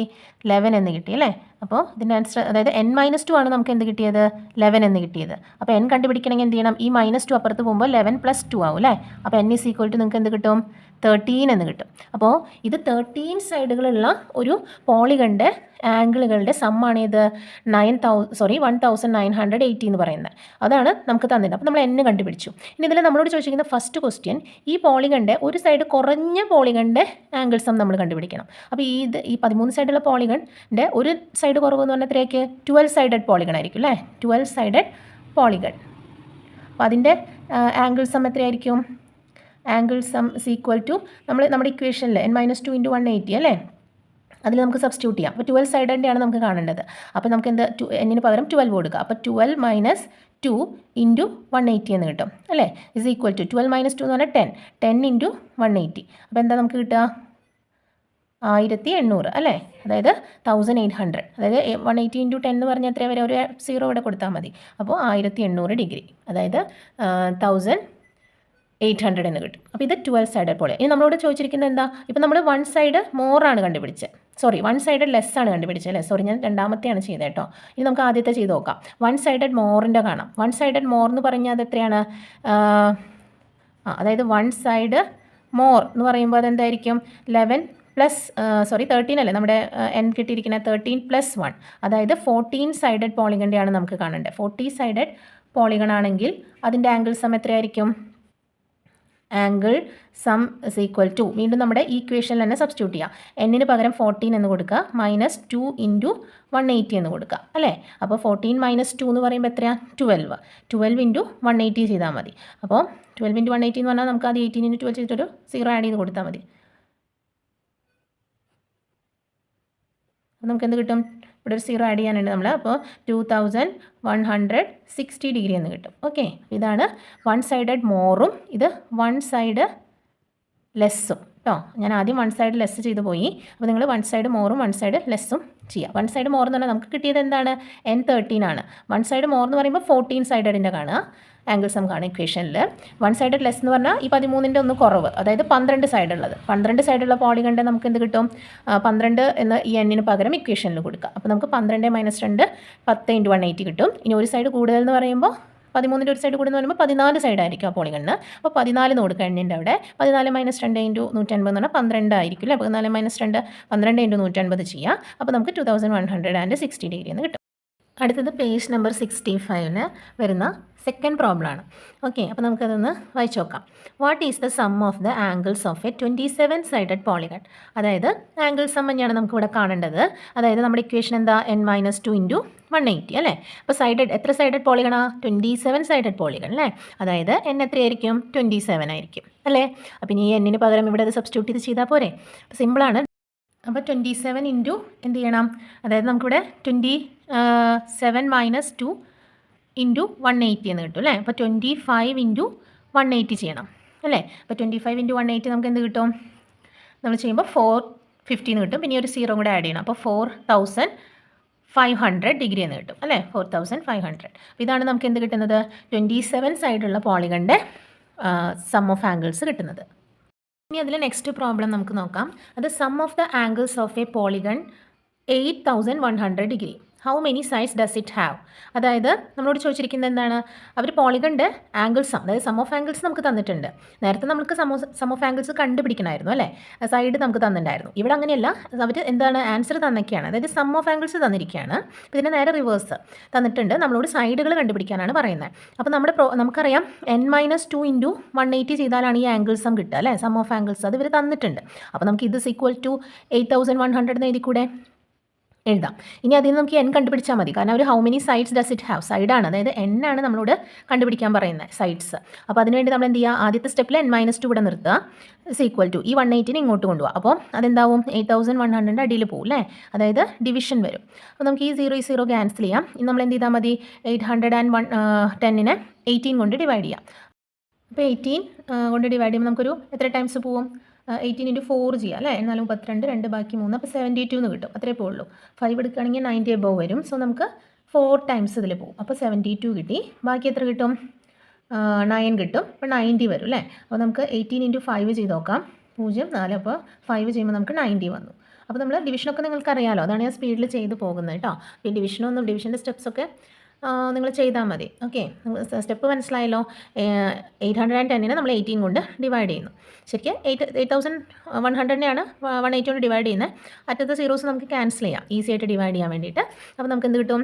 A: 11 എന്ന് കിട്ടി അല്ലേ. അപ്പോൾ ഇതിൻ്റെ ആൻസർ, അതായത് n-2 ആണ് നമുക്ക് എന്ത് കിട്ടിയത്, 11 എന്ന് കിട്ടിയത്. അപ്പോൾ n കണ്ടുപിടിക്കണമെങ്കിൽ എന്ത് ചെയ്യണം, ഈ -2 അപ്പുറത്ത് പോകുമ്പോൾ 11 + 2 ആവും അല്ലേ. അപ്പോൾ n = നിങ്ങൾക്ക് എന്ത് കിട്ടും, 13 എന്ന് കിട്ടും. അപ്പോൾ ഇത് 13 സൈഡുകളുള്ള ഒരു പോളിഗണിൻ്റെ ആംഗിളുകളുടെ സമ്മാണ് ഇത് 1980 എന്ന് പറയുന്നത്. അതാണ് നമുക്ക് തന്നിട്ട്. അപ്പോൾ നമ്മൾ n കണ്ടുപിടിച്ചു. ഇനി ഇതിൽ നമ്മളോട് ചോദിച്ചിരിക്കുന്ന ഫസ്റ്റ് ക്വസ്റ്റ്യൻ, ഈ പോളിഗണിൻ്റെ ഒരു സൈഡ് കുറഞ്ഞ പോളിഗണിൻ്റെ ആംഗിൾ സം നമ്മൾ കണ്ടുപിടിക്കണം. അപ്പോൾ ഈ 13 സൈഡുള്ള പോളിഗണിൻ്റെ ഒരു സൈഡ് കുറവ് എന്ന് പറഞ്ഞാൽ എത്രയൊക്കെ, 12 സൈഡഡ് പോളിഗൺ ആയിരിക്കും അല്ലേ, 12 സൈഡഡ് പോളിഗൺ. അപ്പോൾ അതിൻ്റെ ആംഗിൾ സം എത്രയായിരിക്കും, ആംഗിൾ സം = നമ്മുടെ ഇക്വേഷനിൽ n-2 × 180 അല്ലേ, അതിൽ നമുക്ക് സബ്സ്റ്റിറ്റ്യൂട്ട് ചെയ്യാം. അപ്പോൾ 12 സൈഡിൻ്റെയാണ് നമുക്ക് കാണേണ്ടത്. അപ്പോൾ നമുക്ക് എന്ത്, n-ന് പകരം 12 കൊടുക്കുക. അപ്പോൾ 12 - 2 × 180 എന്ന് കിട്ടും അല്ലേ, = 12 - 2 എന്ന് പറഞ്ഞാൽ 10, 10 × 180. അപ്പോൾ എന്താ നമുക്ക് കിട്ടുക, 1800 അല്ലേ, അതായത് 1800. അതായത് 180 × 10 എന്ന് പറഞ്ഞാൽ എത്ര വരെ, ഒരു 0 ഇവിടെ കൊടുത്താൽ മതി. അപ്പോൾ 1800 ഡിഗ്രി, അതായത് 1800 എന്ന് കിട്ടും. അപ്പോൾ ഇത് 12 സൈഡഡ് പോളി. ഇനി നമ്മളോട് ചോദിച്ചിരിക്കുന്നത് എന്താ, ഇപ്പോൾ നമ്മൾ 1 സൈഡ് മോറാണ് കണ്ടുപിടിച്ചത്, 1 സൈഡഡ് ലെസ് ആണ് കണ്ടുപിടിച്ചത് അല്ലേ. ഞാൻ രണ്ടാമത്തെയാണ് ചെയ്തത് കേട്ടോ. ഇനി നമുക്ക് ആദ്യത്തെ ചെയ്ത് നോക്കാം. 1 സൈഡഡ് മോറിൻ്റെ കാണാം. 1 സൈഡഡ് മോർ എന്ന് പറഞ്ഞാൽ അത് എത്രയാണ്, അതായത് 1 സൈഡ് മോർ എന്ന് പറയുമ്പോൾ അതെന്തായിരിക്കും, 13 അല്ലേ നമ്മുടെ n കിട്ടിയിരിക്കുന്നത്, 13 + 1, അതായത് 14 സൈഡഡ് പോളിഗണിൻ്റെയാണ് നമുക്ക് കാണേണ്ടത്. 40 സൈഡഡ് പോളിഗൺ ആണെങ്കിൽ അതിൻ്റെ ആംഗിൾ സം എത്രയായിരിക്കും, ആംഗിൾ സം = വീണ്ടും നമ്മുടെ ഈക്വേഷനിൽ തന്നെ സബ്സ്റ്റിറ്റ്യൂട്ട് ചെയ്യുക. n-ന് പകരം 14 എന്ന് കൊടുക്കുക, -2 × 180 എന്ന് കൊടുക്കുക അല്ലേ. അപ്പോൾ 14 - 2 എന്ന് പറയുമ്പോൾ എത്രയാണ്, 12 × 180 ചെയ്താൽ മതി. അപ്പോൾ 12 × 180 എന്ന് പറഞ്ഞാൽ നമുക്ക് അത് 18 × 12 ചെയ്തിട്ടൊരു 0 ആഡ് ചെയ്ത് കൊടുത്താൽ മതി. അപ്പോൾ നമുക്ക് എന്ത് കിട്ടും, ഇവിടെ ഒരു 0 ആഡ് ചെയ്യാനുണ്ട് നമ്മൾ. അപ്പോൾ 2160 ഡിഗ്രി എന്ന് കിട്ടും. ഓക്കെ, ഇതാണ് 1 സൈഡഡ് മോറും ഇത് 1 സൈഡ് ലെസ്സും കേട്ടോ. ഞാൻ ആദ്യം 1 സൈഡ് ലെസ് ചെയ്ത് പോയി. അപ്പോൾ നിങ്ങൾ 1 സൈഡ് മോറും 1 സൈഡ് ലെസ്സും ചെയ്യുക. 1 സൈഡ് മോർ എന്ന് പറഞ്ഞാൽ നമുക്ക് കിട്ടിയത് എന്താണ്, n13 ആണ്. 1 സൈഡ് മോർ എന്ന് പറയുമ്പോൾ 14 സൈഡഡിൻ്റെ കാണുക, ആംഗിൾ സം കാണും ഇക്വേഷനിൽ. 1 സൈഡഡ് ലെസ് എന്ന് പറഞ്ഞാൽ ഈ 13ൻ്റെ ഒന്ന് കുറവ്, അതായത് 12 സൈഡുള്ളത്. 12 സൈഡുള്ള പോളിഗണിൻ്റെ നമുക്ക് എന്ത് കിട്ടും, 12 എന്ന് ഈ n-ന് പകരം ഇക്വേഷനിൽ കൊടുക്കുക. അപ്പോൾ നമുക്ക് 12 - 2 10 × 180 കിട്ടും. ഇനി ഒരു സൈഡ് കൂടുതൽ എന്ന് പറയുമ്പോൾ 13ൻ്റെ ഒരു സൈഡ് കൂടുതൽ എന്ന് പറയുമ്പോൾ 14 സൈഡായിരിക്കും ആ പോളിഗണിന്. അപ്പോൾ 14 എന്ന് കൊടുക്കുക n-ൻ്റെ അവിടെ. 14 - 2 × 180 എന്ന് പറഞ്ഞാൽ 12 ആയിരിക്കും അല്ലേ. 14 - 2 12 × 180 ചെയ്യുക. അപ്പോൾ നമുക്ക് 2160 ഡിഗ്രി എന്ന് കിട്ടും. അടുത്തത് പേജ് നമ്പർ 65-ന് വരുന്ന സെക്കൻഡ് പ്രോബ്ലം ആണ്. ഓക്കെ, അപ്പോൾ നമുക്കതൊന്ന് വായിച്ചു നോക്കാം. What is the sum of the angles of A 27 sided polygon. അതായത് ആംഗിൾ സം തന്നെയാണ് നമുക്കിവിടെ കാണേണ്ടത്. അതായത് നമ്മുടെ ഇക്വേഷൻ എന്താ, n-2 × 180 അല്ലേ. അപ്പോൾ എത്ര സൈഡഡ് പോളിഗണാ, 27 സൈഡഡ് പോളിഗൺ അല്ലേ. അതായത് n എത്രയായിരിക്കും, 27 ആയിരിക്കും അല്ലേ. അപ്പം ഇനി ഈ n-ന് പകരം ഇവിടെ അത് സബ്സ്റ്റിറ്റ്യൂട്ട് ചെയ്ത് ചെയ്താൽ പോരെ. അപ്പോൾ സിമ്പിളാണ്. അപ്പോൾ 27 × എന്ത് ചെയ്യണം, അതായത് നമുക്കിവിടെ 27 - 2 × 180 എന്ന് കിട്ടും അല്ലേ. അപ്പോൾ 25 × 180 ചെയ്യണം അല്ലേ. അപ്പോൾ 25 × 180 നമുക്ക് എന്ത് കിട്ടും, നമ്മൾ ചെയ്യുമ്പോൾ 450 എന്ന് കിട്ടും. പിന്നെ ഒരു 0 കൂടെ ആഡ് ചെയ്യണം. അപ്പോൾ 4500 ഡിഗ്രി എന്ന് കിട്ടും അല്ലേ, 4500. ഇതാണ് നമുക്ക് എന്ത് കിട്ടുന്നത്, 27 സൈഡുള്ള പോളിഗണിൻ്റെ സം ഓഫ് ആംഗിൾസ് കിട്ടുന്നത്. ഇനി അതിൽ നെക്സ്റ്റ് പ്രോബ്ലം നമുക്ക് നോക്കാം. അത് sum of the angles of a polygon 8100 degree. How many sides does it have. അതായത് നമ്മളോട് ചോദിച്ചിരിക്കുന്നത് എന്താണ്, അവർ പോളിഗണിൻ്റെ ആംഗിൾസ്, അതായത് സം ഓഫ് ആംഗിൾസ് നമുക്ക് തന്നിട്ടുണ്ട്. നേരത്തെ നമുക്ക് സം ഓഫ് ആംഗിൾസ് കണ്ടുപിടിക്കണമായിരുന്നു അല്ലേ, സൈഡ് നമുക്ക് തന്നിട്ടുണ്ടായിരുന്നു. ഇവിടെ അങ്ങനെയല്ല, അവർ എന്താണ് ആൻസർ തന്നൊക്കെയാണ്, അതായത് സം ഓഫ് ആംഗിൾസ് തന്നിരിക്കുകയാണ്. അപ്പോൾ ഇതിൻ്റെ നേരെ റിവേഴ്സ് തന്നിട്ടുണ്ട്, നമ്മളോട് സൈഡുകൾ കണ്ടുപിടിക്കാനാണ് പറയുന്നത്. അപ്പോൾ നമുക്കറിയാം n-2 ഇൻറ്റു 180 ചെയ്താലാണ് ഈ ആംഗിൾ സം കിട്ടുക അല്ലേ, സം ഓഫ് ആംഗിൾസ് അത് ഇവർ തന്നിട്ടുണ്ട്. അപ്പോൾ നമുക്ക് ഇത് ഈക്വൽ ടു 8100 എന്ന് എഴുതിക്കൂടെ, എഴുതാം. ഇനി അതിൽ നിന്ന് നമുക്ക് n കണ്ടുപിടിച്ചാൽ മതി, കാരണം ഒരു how many sides does it have, സൈഡാണ്, അതായത് n ആണ് നമ്മളോട് കണ്ടുപിടിക്കാൻ പറയുന്നത് സൈഡ്സ്. അപ്പോൾ അതിനുവേണ്ടി നമ്മൾ എന്ത് ചെയ്യുക, ആദ്യത്തെ സ്റ്റെപ്പിൽ n-2 ഇവിടെ നിർത്തുക, ഈക്വൽ ടു ഈ 180 ഇങ്ങോട്ട് കൊണ്ടുപോകുക. അപ്പോൾ അതെന്താവും 8100 അടിയിൽ പോകും അല്ലേ, അതായത് ഡിവിഷൻ വരും. അപ്പോൾ നമുക്ക് ഈ 0 ക്യാൻസൽ ചെയ്യാം. ഇനി നമ്മൾ എന്ത് ചെയ്താൽ മതി, 810നെ 18 കൊണ്ട് ഡിവൈഡ് ചെയ്യാം. അപ്പോൾ 18 കൊണ്ട് ഡിവൈഡ് ചെയ്യുമ്പോൾ നമുക്കൊരു എത്ര ടൈംസ് പോവും, 18 × 4 ചെയ്യാം അല്ലേ, 4 32, 2 ബാക്കി 3, അപ്പോൾ 72 എന്ന് കിട്ടും. അത്രേ പോകുള്ളൂ. 5 എടുക്കുകയാണെങ്കിൽ 90 എബോവ് വരും. സോ നമുക്ക് 4 ടൈംസ് ഇതിൽ പോകും. അപ്പോൾ 72 കിട്ടി. ബാക്കി എത്ര കിട്ടും, 9 കിട്ടും. അപ്പോൾ 90 വരും അല്ലേ. അപ്പോൾ നമുക്ക് 18 × 5 ചെയ്ത് നോക്കാം. 0 4, അപ്പോൾ 5 ചെയ്യുമ്പോൾ നമുക്ക് 90 വന്നു. അപ്പോൾ നമ്മൾ ഡിവിഷനൊക്കെ നിങ്ങൾക്ക് അറിയാമല്ലോ, അതാണ് ഞാൻ സ്പീഡിൽ ചെയ്ത് പോകുന്നത് കേട്ടോ. ഈ ഡിവിഷൻ്റെ സ്റ്റെപ്സൊക്കെ നിങ്ങൾ ചെയ്താൽ മതി. ഓക്കെ, സ്റ്റെപ്പ് മനസ്സിലായല്ലോ. 810നെ നമ്മൾ 18 കൊണ്ട് ഡിവൈഡ് ചെയ്യുന്നു. ശരിക്കും 8100നെയാണ് 180 കൊണ്ട് ഡിവൈഡ് ചെയ്യുന്നത്. അറ്റത്തെ സീറോസ് നമുക്ക് ക്യാൻസൽ ചെയ്യാം, ഈസി ആയിട്ട് ഡിവൈഡ് ചെയ്യാൻ വേണ്ടിയിട്ട്. അപ്പോൾ നമുക്ക് എന്ത് കിട്ടും,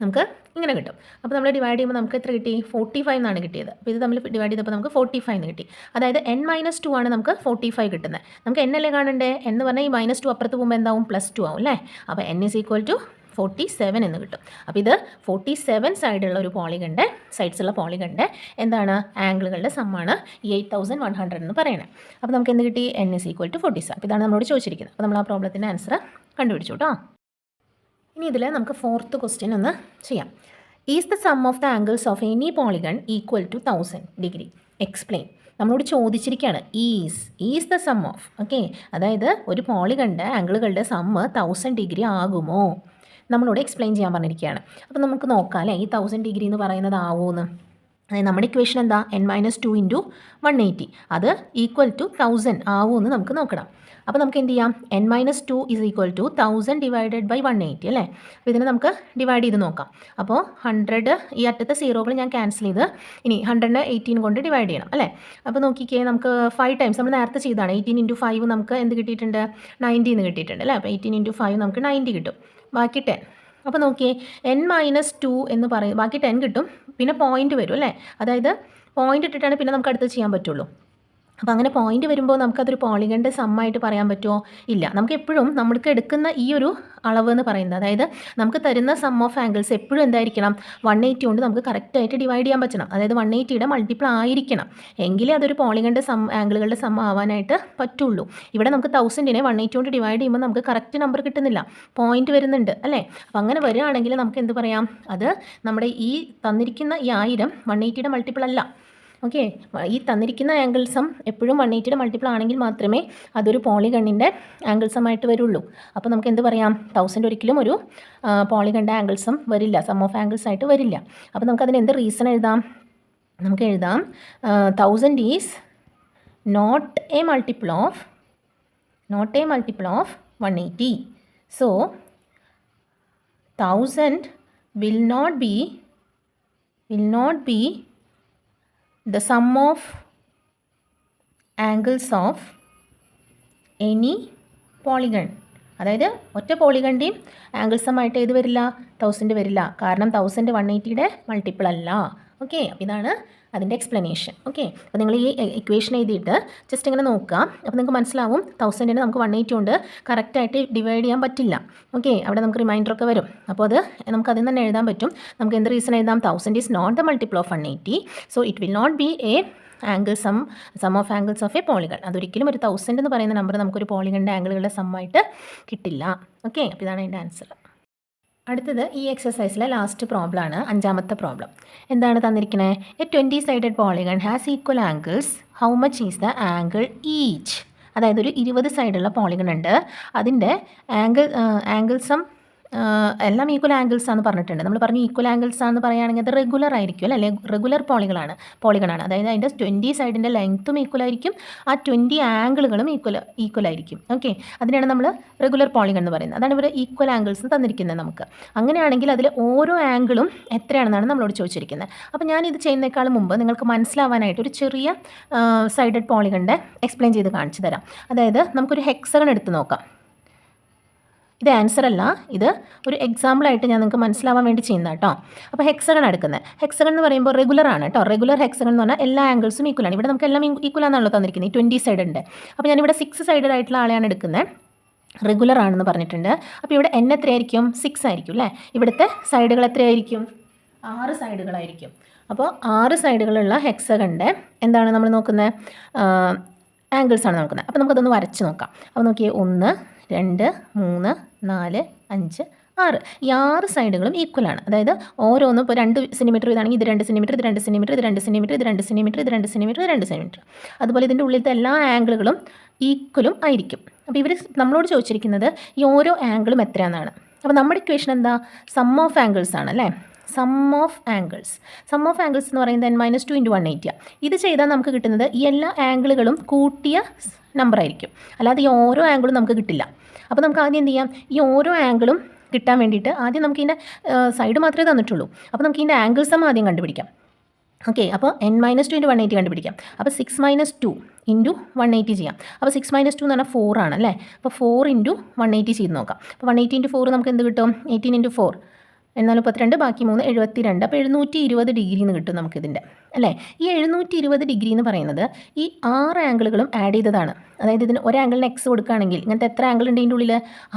A: നമുക്ക് ഇങ്ങനെ കിട്ടും. അപ്പോൾ നമ്മൾ ഡിവൈഡ് ചെയ്യുമ്പോൾ നമുക്ക് എത്ര കിട്ടി, 45 എന്നാണ് കിട്ടിയത്. അപ്പോൾ ഇത് തമ്മിൽ ഡിവൈഡ് ചെയ്തപ്പോൾ നമുക്ക് 45 എന്ന് കിട്ടി. അതായത് n-2 ആണ് നമുക്ക് 45 കിട്ടുന്നത്. നമുക്ക് n അല്ലേ കാണണ്ടേ, എന്ന് പറഞ്ഞാൽ ഈ -2 അപ്പുറത്ത് പോകുമ്പോൾ എന്താവും, +2 ആവും അല്ലേ. അപ്പോൾ n = 47 എന്ന് കിട്ടും. അപ്പോൾ ഇത് 47 സൈഡുള്ള ഒരു പോളിഗണിൻ്റെ, സൈഡ്സുള്ള പോളിഗണിൻ്റെ എന്താണ്, ആംഗിളുകളുടെ സമ്മാണ് ഈ 8100 എന്ന് പറയുന്നത്. അപ്പോൾ നമുക്ക് എന്ത് കിട്ടി, n = 47. അപ്പോൾ ഇതാണ് നമ്മളോട് ചോദിച്ചിരിക്കുന്നത്. അപ്പോൾ നമ്മൾ ആ പ്രോബ്ലത്തിൻ്റെ ആൻസർ കണ്ടുപിടിച്ചു കേട്ടോ. ഇനി ഇതിൽ നമുക്ക് 4th ക്വസ്റ്റ്യൻ ഒന്ന് ചെയ്യാം. Is the sum of the angles of any polygon equal to 1000 degree, explain. നമ്മളോട് ചോദിച്ചിരിക്കുകയാണ് is the sum of, okay, അതായത് ഒരു പോളിഗണിൻ്റെ ആംഗിളുകളുടെ സമ്മ് 1000 ഡിഗ്രി ആകുമോ, നമ്മളോട് എക്സ്പ്ലെയിൻ ചെയ്യാൻ പറഞ്ഞിരിക്കുകയാണ്. അപ്പോൾ നമുക്ക് നോക്കാം അല്ലേ, ഈ 1000 ഡിഗ്രി എന്ന് പറയുന്നത് ആവുമെന്ന്. അതായത് നമ്മുടെ ഇക്വേഷൻ എന്താ, n-2 × 180, അത് ഈക്വൽ ടു 1000 ആവുമെന്ന് നമുക്ക് നോക്കണം. അപ്പോൾ നമുക്ക് എന്ത് ചെയ്യാം, n-2 = 1000 ഡിവൈഡഡ് ബൈ 180 അല്ലേ. അപ്പോൾ ഇതിനെ നമുക്ക് ഡിവൈഡ് ചെയ്ത് നോക്കാം. അപ്പോൾ 100, ഈ അറ്റത്തെ സീറോകൾ ഞാൻ ക്യാൻസൽ ചെയ്ത്, ഇനി 100നെ 18 കൊണ്ട് ഡിവൈഡ് ചെയ്യണം അല്ലേ. അപ്പോൾ നോക്കിക്കേ, നമുക്ക് 5 ടൈംസ് നമ്മൾ നേരത്തെ ചെയ്താണ്. 18 × 5 നമുക്ക് എന്ത് കിട്ടിയിട്ടുണ്ട്, 90 എന്ന് കിട്ടിയിട്ടുണ്ട് അല്ലേ. അപ്പോൾ 18 × 5 നമുക്ക് 90 കിട്ടും. ബാക്കി 10. അപ്പോൾ നോക്കിയേ, n-2 എന്ന് പറയും, ബാക്കി 10 കിട്ടും. പിന്നെ പോയിന്റ് വരും അല്ലേ, അതായത് പോയിന്റ് ഇട്ടിട്ടാണ് പിന്നെ നമുക്ക് അടുത്ത് ചെയ്യാൻ പറ്റുള്ളൂ. അപ്പോൾ അങ്ങനെ പോയിന്റ് വരുമ്പോൾ നമുക്കതൊരു പോളിഗണിൻ്റെ സമ്മായിട്ട് പറയാൻ പറ്റുമോ, ഇല്ല. നമുക്ക് എപ്പോഴും നമ്മൾക്ക് എടുക്കുന്ന ഈ ഒരു അളവ് എന്ന് പറയുന്നത്, അതായത് നമുക്ക് തരുന്ന സം ഓഫ് ആംഗിൾസ് എപ്പോഴും എന്തായിരിക്കണം, 180 കൊണ്ട് നമുക്ക് കറക്റ്റായിട്ട് ഡിവൈഡ് ചെയ്യാൻ പറ്റണം. അതായത് 180യുടെ മൾട്ടിപ്പിൾ ആയിരിക്കണം, എങ്കിലേ അതൊരു പോളിഗണിൻ്റെ ആംഗിളുകളുടെ സം ആവാനായിട്ട് പറ്റുള്ളൂ. ഇവിടെ നമുക്ക് 1000നെ 180 കൊണ്ട് ഡിവൈഡ് ചെയ്യുമ്പോൾ നമുക്ക് കറക്റ്റ് നമ്പർ കിട്ടുന്നില്ല, പോയിന്റ് വരുന്നുണ്ട് അല്ലേ. അപ്പോൾ അങ്ങനെ വരികയാണെങ്കിൽ നമുക്ക് എന്ത് പറയാം, അത് നമ്മുടെ ഈ തന്നിരിക്കുന്ന ഈ 1000 180യുടെ മൾട്ടിപ്പിൾ അല്ല. ഓക്കെ, ഈ തന്നിരിക്കുന്ന ആംഗിൾ സം എപ്പോഴും 180യുടെ മൾട്ടിപ്പിൾ ആണെങ്കിൽ മാത്രമേ അതൊരു പോളിഗണിൻ്റെ ആംഗിൾ സം ആയിട്ട് വരുള്ളൂ. അപ്പോൾ നമുക്ക് എന്ത് പറയാം, 1000 ഒരിക്കലും ഒരു പോളിഗണിൻ്റെ ആംഗിൾ സം വരില്ല, സം ഓഫ് ആംഗിൾസ് ആയിട്ട് വരില്ല. അപ്പോൾ നമുക്കതിന് എന്ത് റീസൺ എഴുതാം, നമുക്ക് എഴുതാം 1000 is not a multiple of 180. So 1000 will not be the sum of angles of any polygon. അതായത് ഒറ്റ പോളിഗണിൻ്റെയും ആംഗിൾ സം ആയിട്ട് ഏത് വരില്ല, 1000 വരില്ല, കാരണം 1000 180യുടെ മൾട്ടിപ്പിൾ അല്ല. ഓക്കെ, അപ്പോൾ ഇതാണ് അതിൻ്റെ എക്സ്പ്ലനേഷൻ. ഓക്കെ, അപ്പോൾ നിങ്ങൾ ഈ ഇക്വേഷൻ എഴുതിയിട്ട് ജസ്റ്റ് ഇങ്ങനെ നോക്കുക. അപ്പോൾ നിങ്ങൾക്ക് മനസ്സിലാവും 1000നെ നമുക്ക് 180 കൊണ്ട് കറക്റ്റായിട്ട് ഡിവൈഡ് ചെയ്യാൻ പറ്റില്ല. ഓക്കെ, അവിടെ നമുക്ക് റിമൈൻഡറൊക്കെ വരും. അപ്പോൾ അത് നമുക്ക് അതിൽ തന്നെ എഴുതാൻ പറ്റും. നമുക്ക് എന്ത് റീസൺ എഴുതാം, 1000 is not the multiple of 180, so it will not be a angle sum of angles of a polygon. അതൊരിക്കലും ഒരു 1000 എന്ന് പറയുന്ന നമ്പർ നമുക്കൊരു പോളിഗണിൻ്റെ ആംഗിളുകളുടെ സമ്മായിട്ട് കിട്ടില്ല. ഓക്കെ, അപ്പോൾ ഇതാണ് അതിൻ്റെ ആൻസർ. അടുത്തത് ഈ എക്സസൈസിലെ ലാസ്റ്റ് പ്രോബ്ലം ആണ്, 5ാമത്തെ പ്രോബ്ലം. എന്താണ് തന്നിരിക്കുന്നത്, A 20 sided polygon has equal angles, how much is the angle each. അതായത് ഒരു 20 സൈഡുള്ള പോളിഗൺ ഉണ്ട്, അതിൻ്റെ ആംഗിൾ സം എല്ലാം ഈക്വൽ ആംഗിൾസ് ആണെന്ന് പറഞ്ഞിട്ടുണ്ട്. നമ്മൾ പറഞ്ഞു ഈക്വൽ ആംഗിൾസ് ആണെന്ന് പറയുകയാണെങ്കിൽ അത് റെഗുലർ ആയിരിക്കും അല്ലേ, റെഗുലർ പോളിഗണാണ്. അതായത് അതിൻ്റെ 20 സൈഡിൻ്റെ ലെങ്ത്തും ഈക്വൽ ആയിരിക്കും, ആ 20 ആംഗിളുകളും ഈക്വൽ ആയിരിക്കും. ഓക്കെ, അതിനാണ് നമ്മൾ റെഗുലർ പോളിഗൺ എന്ന് പറയുന്നത്. അതാണ് ഇവിടെ ഈക്വൽ ആംഗിൾസ് തന്നിരിക്കുന്നത് നമുക്ക്. അങ്ങനെയാണെങ്കിൽ അതിൽ ഓരോ ആംഗിളും എത്രയാണെന്നാണ് നമ്മളോട് ചോദിച്ചിരിക്കുന്നത്. അപ്പോൾ ഞാനിത് ചെയ്യുന്നതിനേക്കാളും മുമ്പ് നിങ്ങൾക്ക് മനസ്സിലാവാനായിട്ട് ഒരു ചെറിയ സൈഡഡ് പോളിഗണിൻ്റെ എക്സ്പ്ലെയിൻ ചെയ്ത് കാണിച്ചു തരാം. അതായത് നമുക്കൊരു ഹെക്സഗൺ എടുത്ത് നോക്കാം. ഇത് ആൻസർ അല്ല, ഇത് ഒരു എക്സാമ്പിളായിട്ട് ഞാൻ നിങ്ങൾക്ക് മനസ്സിലാവാൻ വേണ്ടി ചെയ്യുന്നത് കേട്ടോ. അപ്പോൾ ഹെക്സഗൺ എടുക്കുന്നത്, ഹെക്സഗൺ എന്ന് പറയുമ്പോൾ റെഗുലർ ആണ് കേട്ടോ. റെഗുലർ ഹെക്സഗൺ എന്ന് പറഞ്ഞാൽ എല്ലാ ആംഗിൾസും ഈക്വലാണ്. ഇവിടെ നമുക്ക് എല്ലാം ഈക്വൽ ആണെന്നുള്ളത് തന്നിരിക്കുന്നത്. 20 സൈഡ് ഉണ്ട്. അപ്പോൾ ഞാനിവിടെ 6 സൈഡഡ് ആയിട്ടുള്ള ആളെയാണ് എടുക്കുന്നത്. റെഗുലർ ആണെന്ന് പറഞ്ഞിട്ടുണ്ട്. അപ്പോൾ ഇവിടെ n എത്രയായിരിക്കും? 6 ആയിരിക്കും അല്ലേ. ഇവിടുത്തെ സൈഡുകൾ എത്രയായിരിക്കും? 6 സൈഡുകളായിരിക്കും. അപ്പോൾ 6 സൈഡുകളുള്ള ഹെക്സഗണിൻ്റെ എന്താണ് നമ്മൾ നോക്കുന്നത്? ആംഗിൾസ് ആണ് നോക്കുന്നത്. അപ്പോൾ നമുക്കതൊന്ന് വരച്ച് നോക്കാം. അപ്പോൾ നോക്കിയേ, 1 2 3 4 5 6. ഈ 6 സൈഡുകളും ഈക്വലാണ്. അതായത് ഓരോന്നും ഇപ്പോൾ 2 സെൻറ്റിമീറ്റർ ഇതാണെങ്കിൽ ഇത് 2 സെൻറ്റിമീറ്റർ, ഇത് 2 സെൻറ്റിമീറ്റർ, ഇത് 2 സെൻറ്റിമീറ്റർ, ഇത് 2 സെൻറ്റിമീറ്റർ, ഇത് 2 സെൻറ്റിമീറ്റർ, ഇത് 2 സെൻറ്റിമീറ്റർ. അതുപോലെ ഇതിൻ്റെ ഉള്ളിലത്തെ എല്ലാ ആംഗിളുകളും ഈക്വലും ആയിരിക്കും. അപ്പോൾ ഇവർ നമ്മളോട് ചോദിച്ചിരിക്കുന്നത് ഈ ഓരോ ആംഗിളും എത്രയാണെന്നാണ്. അപ്പോൾ നമ്മുടെ ഇക്വേഷൻ എന്താ? സം ഓഫ് ആംഗിൾസ് ആണ് അല്ലേ. സം ഓഫ് ആംഗിൾസ് എന്ന് പറയുന്നത് n-2 × 180. ഇത് ചെയ്താൽ നമുക്ക് കിട്ടുന്നത് ഈ എല്ലാ ആംഗിളുകളും കൂട്ടിയ നമ്പർ ആയിരിക്കും, അല്ലാതെ ഈ ഓരോ ആംഗിളും നമുക്ക് കിട്ടില്ല. അപ്പോൾ നമുക്ക് ആദ്യം എന്ത് ചെയ്യാം? ഈ ഓരോ ആംഗിളും കിട്ടാൻ വേണ്ടിയിട്ട് ആദ്യം നമുക്ക് ഇതിൻ്റെ സൈഡ് മാത്രമേ തന്നിട്ടുള്ളൂ. അപ്പോൾ നമുക്ക് ഇതിൻ്റെ ആംഗിൾ സം ആദ്യം കണ്ടുപിടിക്കാം. ഓക്കെ, അപ്പോൾ n-2 × 180 കണ്ടുപിടിക്കാം. അപ്പോൾ 6 - 2 × 180 ചെയ്യാം. അപ്പോൾ 6 - 2 എന്ന് പറഞ്ഞാൽ 4 ആണ് അല്ലേ. അപ്പോൾ 4 × 180 ചെയ്ത് നോക്കാം. അപ്പോൾ 180 × 4 നമുക്ക് എന്ത് കിട്ടും? 18 × 4 42, ബാക്കി 3 72. അപ്പോൾ 720 ഡിഗ്രി എന്ന് കിട്ടും നമുക്കിതിൻ്റെ അല്ലേ. ഈ 720 ഡിഗ്രി എന്ന് പറയുന്നത് ഈ 6 ആംഗിളുകളും ആഡ് ചെയ്തതാണ്. അതായത് ഇതിന് ഒരു ആംഗിളിന് എക്സ് കൊടുക്കുകയാണെങ്കിൽ ഇങ്ങനത്തെ എത്ര ആംഗിൾ ഉണ്ട് ഇതിൻ്റെ ഉള്ളിൽ?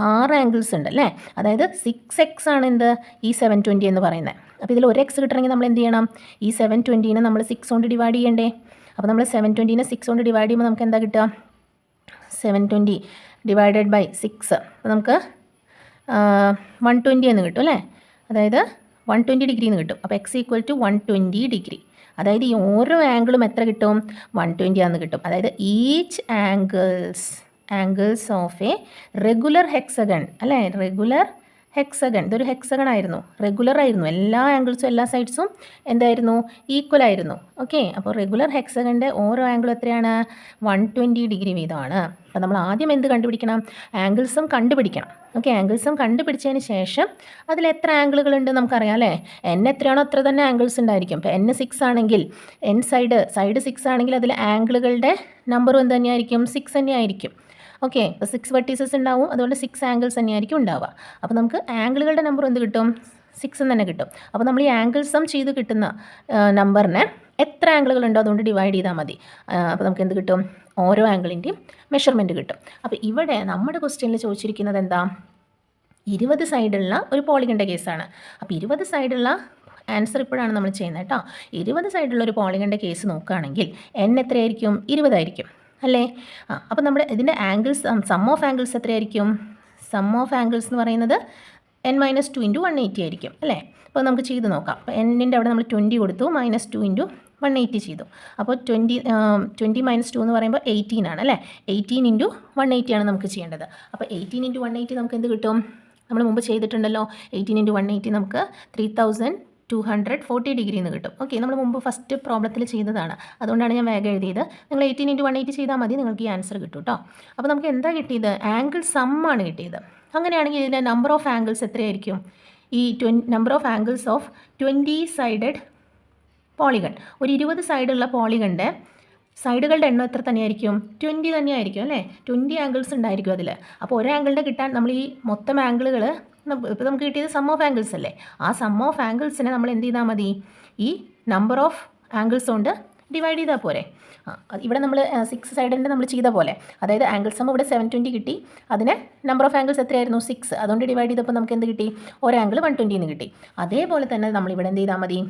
A: 6 ആംഗിൾസ് ഉണ്ട് അല്ലേ. അതായത് 6x ആണ് എന്ത്? ഈ 720 എന്ന് പറയുന്നത്. അപ്പോൾ ഇതിൽ ഒരു എക്സ് കിട്ടണമെങ്കിൽ നമ്മൾ എന്ത് ചെയ്യണം? ഈ 720നെ നമ്മൾ 6 കൊണ്ട് ഡിവൈഡ് ചെയ്യണ്ടേ. അപ്പോൾ നമ്മൾ 720നെ 6 കൊണ്ട് ഡിവൈഡ് ചെയ്യുമ്പോൾ നമുക്ക് എന്താ കിട്ടുക? 720 / 6. അപ്പോൾ നമുക്ക് 120 എന്ന് കിട്ടും അല്ലേ. അതായത് 120 ഡിഗ്രി എന്ന് കിട്ടും. അപ്പോൾ x = 120 ഡിഗ്രി. അതായത് ഈ ഓരോ ആംഗിളും എത്ര കിട്ടും? 120 ആണെന്ന് കിട്ടും. അതായത് each angles of A regular hexagon അല്ലേ. റെഗുലർ ഹെക്സഗൺ, ഇതൊരു ഹെക്സഗൺ ആയിരുന്നു, റെഗുലർ ആയിരുന്നു. എല്ലാ ആംഗിൾസും എല്ലാ സൈഡ്സും എന്തായിരുന്നു? ഈക്വൽ ആയിരുന്നു. ഓക്കെ, അപ്പോൾ റെഗുലർ ഹെക്സഗണിൻ്റെ ഓരോ ആംഗിളും എത്രയാണ്? 120 ഡിഗ്രി വീതമാണ്. അപ്പോൾ നമ്മൾ ആദ്യം എന്ത് കണ്ടുപിടിക്കണം? ആംഗിൾസും കണ്ടുപിടിക്കണം. ഓക്കെ, ആംഗിൾസും കണ്ടുപിടിച്ചതിന് ശേഷം അതിൽ എത്ര ആംഗിളുകളുണ്ട് നമുക്കറിയാം അല്ലേ. n എത്രയാണോ അത്ര തന്നെ ആംഗിൾസ് ഉണ്ടായിരിക്കും. ഇപ്പോൾ n 6 ആണെങ്കിൽ സൈഡ് 6 ആണെങ്കിൽ അതിൽ ആംഗിളുകളുടെ നമ്പറും എന്ത് തന്നെയായിരിക്കും? 6 തന്നെയായിരിക്കും. ഓക്കെ, ഇപ്പോൾ 6 വെർട്ടീസസ് ഉണ്ടാവും, അതുകൊണ്ട് 6 ആംഗിൾസ് തന്നെയായിരിക്കും ഉണ്ടാവുക. അപ്പോൾ നമുക്ക് ആംഗിളുകളുടെ നമ്പർ എന്ത് കിട്ടും? 6 തന്നെ കിട്ടും. അപ്പോൾ നമ്മൾ ഈ ആംഗിൾ സം ചെയ്ത് കിട്ടുന്ന നമ്പറിനെ എത്ര ആംഗിളുകളുണ്ടോ അതുകൊണ്ട് ഡിവൈഡ് ചെയ്താൽ മതി. അപ്പോൾ നമുക്ക് എന്ത് കിട്ടും? ഓരോ ആംഗിളിൻ്റെയും മെഷർമെൻറ്റ് കിട്ടും. അപ്പോൾ ഇവിടെ നമ്മുടെ ക്വസ്റ്റ്യനിൽ ചോദിച്ചിരിക്കുന്നത് എന്താ? 20 സൈഡുള്ള ഒരു പോളിഗണിൻ്റെ കേസാണ്. അപ്പോൾ 20 സൈഡുള്ള ആൻസർ ഇപ്പോഴാണ് നമ്മൾ ചെയ്യുന്നത് കേട്ടോ. 20 സൈഡുള്ള ഒരു പോളിഗണിൻ്റെ കേസ് നോക്കുകയാണെങ്കിൽ n എത്രയായിരിക്കും? 20 ആയിരിക്കും അല്ലേ. അപ്പോൾ നമ്മുടെ ഇതിൻ്റെ ആംഗിൾസ് സം ഓഫ് ആംഗിൾസ് എത്രയായിരിക്കും? സം ഓഫ് ആംഗിൾസ് എന്ന് പറയുന്നത് n-2 × 180 ആയിരിക്കും അല്ലേ. അപ്പോൾ നമുക്ക് ചെയ്ത് നോക്കാം. അപ്പോൾ n-ൻ്റെ അവിടെ നമ്മൾ 20 കൊടുത്തു, -2 × 180 ചെയ്തു. അപ്പോൾ 20 - 2 എന്ന് പറയുമ്പോൾ 18 ആണ് അല്ലേ. 18 × 180 ആണ് നമുക്ക് ചെയ്യേണ്ടത്. അപ്പോൾ 18 × 180 നമുക്ക് എന്ത് കിട്ടും? നമ്മൾ മുമ്പ് ചെയ്തിട്ടുണ്ടല്ലോ. 18 × 180 നമുക്ക് 3240 ഡിഗ്രി എന്ന് കിട്ടും. ഓക്കെ, നമ്മൾ മുമ്പ് ഫസ്റ്റ് പ്രോബ്ലത്തിൽ ചെയ്തതാണ്, അതുകൊണ്ടാണ് ഞാൻ വേഗം എഴുതിയത്. നിങ്ങൾ 18 × 180 ചെയ്താൽ മതി, നിങ്ങൾക്ക് ഈ ആൻസർ കിട്ടും കേട്ടോ. അപ്പോൾ നമുക്ക് എന്താ കിട്ടിയത്? ആംഗിൾ സം ആണ് കിട്ടിയത്. അങ്ങനെയാണെങ്കിൽ ഇതിൻ്റെ നമ്പർ ഓഫ് ആംഗിൾസ് എത്രയായിരിക്കും? ഈ number of angles of 20 sided polygon, ഒരു 20 സൈഡുള്ള പോളിഗണിൻ്റെ സൈഡുകളുടെ എണ്ണം എത്ര തന്നെയായിരിക്കും? 20 തന്നെയായിരിക്കും അല്ലേ. 20 ആംഗിൾസ് ഉണ്ടായിരിക്കും അതിൽ. അപ്പോൾ ഒരു ആംഗിളിൻ്റെ കിട്ടാൻ നമ്മൾ ഈ മൊത്തം ആംഗിളുകൾ, ഇപ്പോൾ നമുക്ക് കിട്ടിയത് സം ഓഫ് ആംഗിൾസ് അല്ലേ. ആ സം ഓഫ് ആംഗിൾസിനെ നമ്മൾ എന്ത് ചെയ്താൽ മതി? ഈ നമ്പർ ഓഫ് ആംഗിൾസ് കൊണ്ട് ഡിവൈഡ് ചെയ്താൽ പോരെ. ഇവിടെ നമ്മൾ 6 സൈഡിൻ്റെ നമ്മൾ ചെയ്ത പോലെ, അതായത് ആംഗിൾ സം ഇവിടെ 720 കിട്ടി, അതിന് നമ്പർ ഓഫ് ആംഗിൾസ് എത്രയായിരുന്നു? 6. അതുകൊണ്ട് ഡിവൈഡ് ചെയ്തപ്പോൾ നമുക്ക് എന്ത് കിട്ടി? ഒരു ആംഗിൾ 120 എന്ന് കിട്ടി. അതേപോലെ തന്നെ നമ്മളിവിടെ എന്ത് ചെയ്താൽ മതി?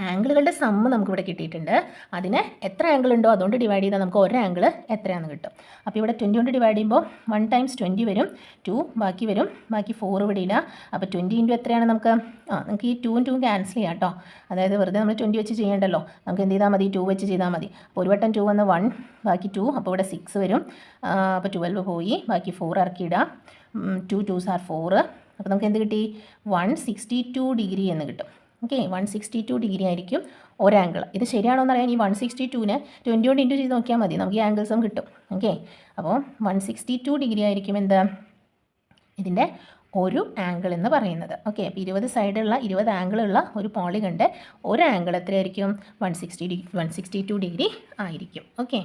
A: ആംഗിളുകളുടെ സമ്മ് നമുക്കിവിടെ കിട്ടിയിട്ടുണ്ട്. അതിന് എത്ര ആംഗിൾ ഉണ്ടോ അതുകൊണ്ട് ഡിവൈഡ് ചെയ്താൽ നമുക്ക് ഒരു ആംഗിൾ എത്രയാണെന്ന് കിട്ടും. അപ്പോൾ ഇവിടെ 20 കൊണ്ട് ഡിവൈഡ് ചെയ്യുമ്പോൾ 1 × 20 വരും, 2 ബാക്കി വരും, ബാക്കി 4 ഇവിടെ ഇല്ല. അപ്പോൾ 20 × എത്രയാണ് നമുക്ക്? നമുക്ക് ഈ 2 ും 2 ക്യാൻസൽ ചെയ്യാം കേട്ടോ. അതായത് വെറുതെ നമ്മൾ 20 വെച്ച് ചെയ്യേണ്ടല്ലോ, നമുക്ക് എന്ത് ചെയ്താൽ മതി? 2 വെച്ച് ചെയ്താൽ മതി. അപ്പോൾ ഒരു വട്ടം 2 വന്ന് 1, ബാക്കി 2, അപ്പോൾ ഇവിടെ 6 വരും. അപ്പോൾ 12 പോയി, ബാക്കി 4 ഇറക്കിയിടുക. 2 2s are 4, അപ്പോൾ നമുക്ക് എന്ത് കിട്ടി 162 ഡിഗ്രി എന്ന് കിട്ടും. ഓക്കെ, 162 ഡിഗ്രി ആയിരിക്കും ഒരാംഗിൾ. ഇത് ശരിയാണോ എന്ന് അറിയാൻ ഈ 162നെ 20 കൊണ്ട് ഇൻറ്റു ചെയ്ത് നോക്കിയാൽ മതി, നമുക്ക് ഈ ആംഗിൾസും കിട്ടും. ഓക്കെ, അപ്പോൾ 162 ഡിഗ്രി ആയിരിക്കും എന്ത് ഇതിൻ്റെ ഒരു ആംഗിൾ എന്ന് പറയുന്നത്. ഓക്കെ, അപ്പോൾ 20 സൈഡുള്ള 20 ആംഗിളുള്ള ഒരു പോളിഗണിൻ്റെ ഒരു ആംഗിൾ എത്രയായിരിക്കും 162 ഡിഗ്രി ആയിരിക്കും. ഓക്കെ.